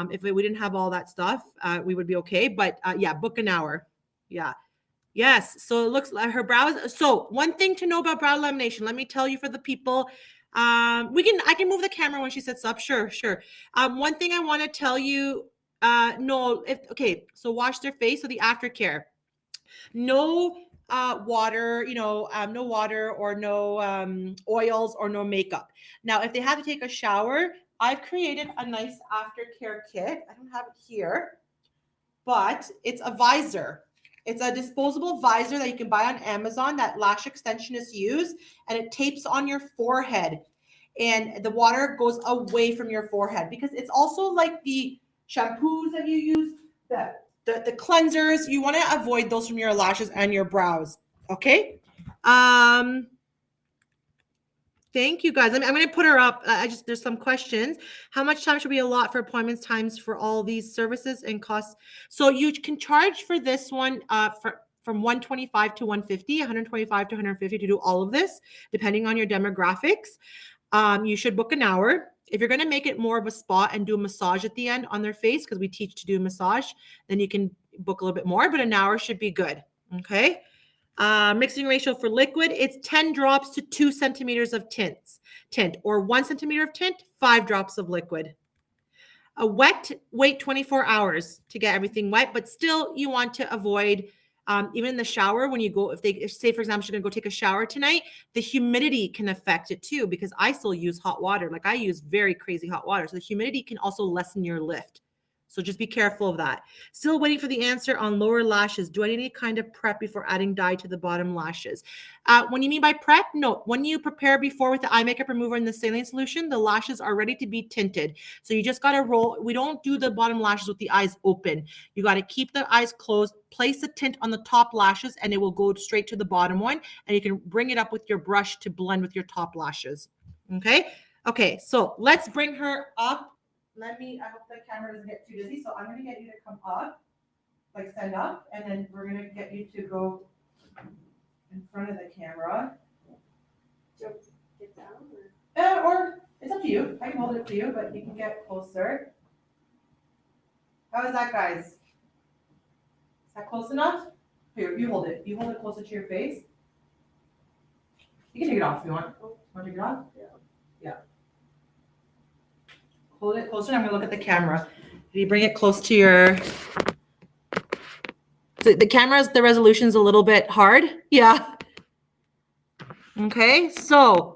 If we didn't have all that stuff, we would be okay. But yeah, book an hour. Yeah. Yes. So it looks like her brows. So one thing to know about brow lamination, let me tell you for the people. I can move the camera when she sets up. Sure. One thing I want to tell you, okay, so wash their face. So the aftercare, no water, no water or no oils or no makeup. Now, if they have to take a shower, I've created a nice aftercare kit. I don't have it here, but it's a visor. It's a disposable visor that you can buy on Amazon that lash extensionists use, and it tapes on your forehead. And the water goes away from your forehead because it's also like the shampoos that you use, that the cleansers, you want to avoid those from your lashes and your brows. Okay. Thank you guys. I'm going to put her up. There's some questions. How much time should we allot for appointments times for all these services and costs? So you can charge for this one from 125 to 150, 125 to 150 to do all of this, depending on your demographics. You should book an hour. If you're going to make it more of a spa and do a massage at the end on their face, because we teach to do a massage, then you can book a little bit more, but an hour should be good. Okay. Mixing ratio for liquid, it's 10 drops to 2 centimeters of tint, or 1 centimeter of tint, 5 drops of liquid. A wet, wait 24 hours to get everything wet, but still you want to avoid, even in the shower when you go, if say for example, you're gonna go take a shower tonight, the humidity can affect it too, because I still use hot water. Like I use very crazy hot water. So the humidity can also lessen your lift. So just be careful of that. Still waiting for the answer on lower lashes. Do I need any kind of prep before adding dye to the bottom lashes? When you mean by prep, no. When you prepare before with the eye makeup remover and the saline solution, the lashes are ready to be tinted. So you just got to roll. We don't do the bottom lashes with the eyes open. You got to keep the eyes closed, place the tint on the top lashes, and it will go straight to the bottom one. And you can bring it up with your brush to blend with your top lashes. Okay? Okay, so let's bring her up. I hope the camera doesn't get too busy. So I'm going to get you to come up, like stand up, and then we're going to get you to go in front of the camera.
Do you get down?
Or it's up to you. I can hold it for you, but you can get closer. How is that, guys? Is that close enough? Here, you hold it. You hold it closer to your face. You can take it off if you want. Want to take it off?
Yeah.
Yeah. Hold it closer. I'm going to look at the camera. If you bring it close to your... So the camera's, the resolution's a little bit hard. Yeah. Okay. So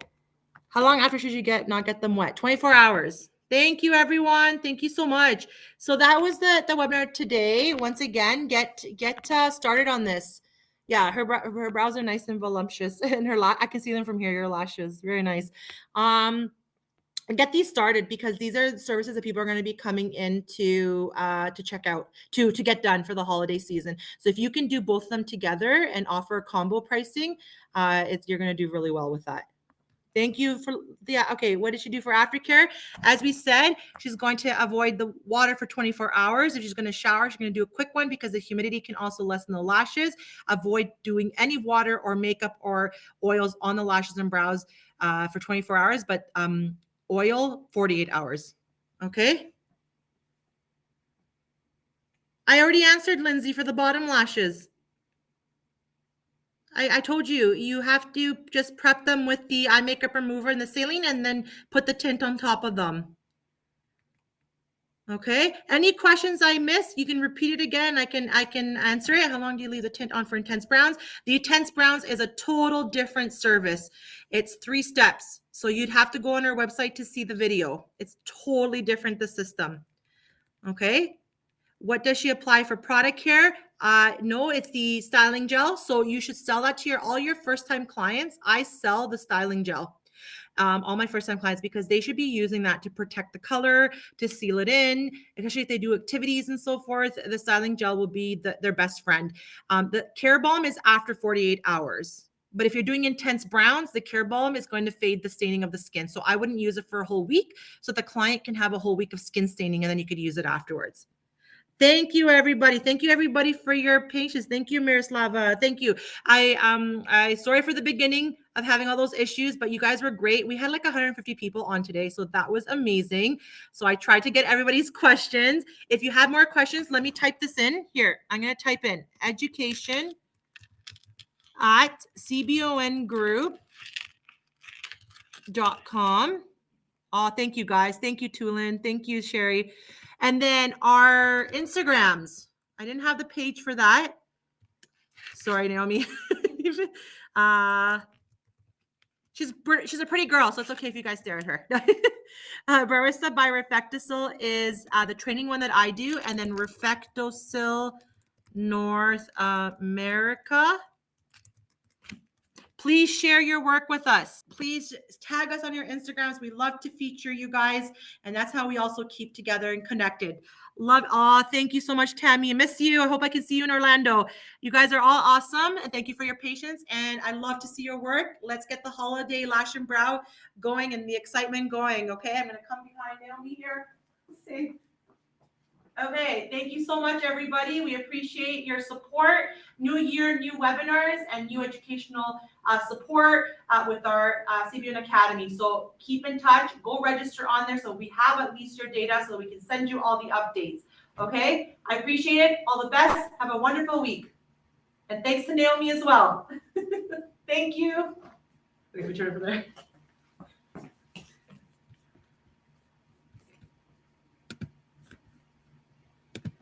how long after should you not get them wet? 24 hours. Thank you, everyone. Thank you so much. So that was the webinar today. Once again, get started on this. Yeah, her brows are nice and voluptuous, and I can see them from here. Your lashes, very nice. Get these started, because these are services that people are going to be coming in to check out, to get done for the holiday season. So if you can do both of them together and offer combo pricing, you're going to do really well with that. Thank you for okay. What did she do for aftercare? As we said, she's going to avoid the water for 24 hours. If she's going to shower, she's going to do a quick one, because the humidity can also lessen the lashes. Avoid doing any water or makeup or oils on the lashes and brows for 24 hours, but oil 48 hours. Okay. I already answered, Lindsay, for the bottom lashes. I told you, you have to just prep them with the eye makeup remover and the saline, and then put the tint on top of them. Okay. Any questions I missed, you can repeat it again. I can answer it. How long do you leave the tint on for intense browns? The intense browns is a total different service. It's 3 steps. So you'd have to go on our website to see the video. It's totally different, the system. Okay. What does she apply for product care? No, it's the styling gel. So you should sell that to all your first-time clients. I sell the styling gel. All my first-time clients, because they should be using that to protect the color, to seal it in, especially if they do activities and so forth. The styling gel will be their best friend. The Care Balm is after 48 hours. But if you're doing intense browns, the Care Balm is going to fade the staining of the skin. So I wouldn't use it for a whole week, so the client can have a whole week of skin staining, and then you could use it afterwards. Thank you, everybody. Thank you, everybody, for your patience. Thank you, Miroslava. Thank you. I sorry for the beginning of having all those issues, but you guys were great. We had like 150 people on today, so that was amazing. So I tried to get everybody's questions. If you have more questions, let me type this in. Here, I'm going to type in education@cbongroup.com. Oh, thank you, guys. Thank you, Tulin. Thank you, Sherry. And then our Instagrams. I didn't have the page for that. Sorry, Naomi. She's a pretty girl, so it's okay if you guys stare at her. Barista by RefectoCil is the training one that I do, and then RefectoCil North America Please share your work with us. Please tag us on your Instagrams. We love to feature you guys. And that's how we also keep together and connected. Thank you so much, Tammy. I miss you. I hope I can see you in Orlando. You guys are all awesome. And thank you for your patience. And I love to see your work. Let's get the holiday lash and brow going and the excitement going. Okay, I'm going to come behind Naomi here. Let's see. Okay, thank you so much, everybody. We appreciate your support. New year, new webinars, and new educational support with our CBN Academy. So keep in touch. Go register on there so we have at least your data so we can send you all the updates. Okay, I appreciate it. All the best. Have a wonderful week. And thanks to Naomi as well. Thank you. Let me turn over there.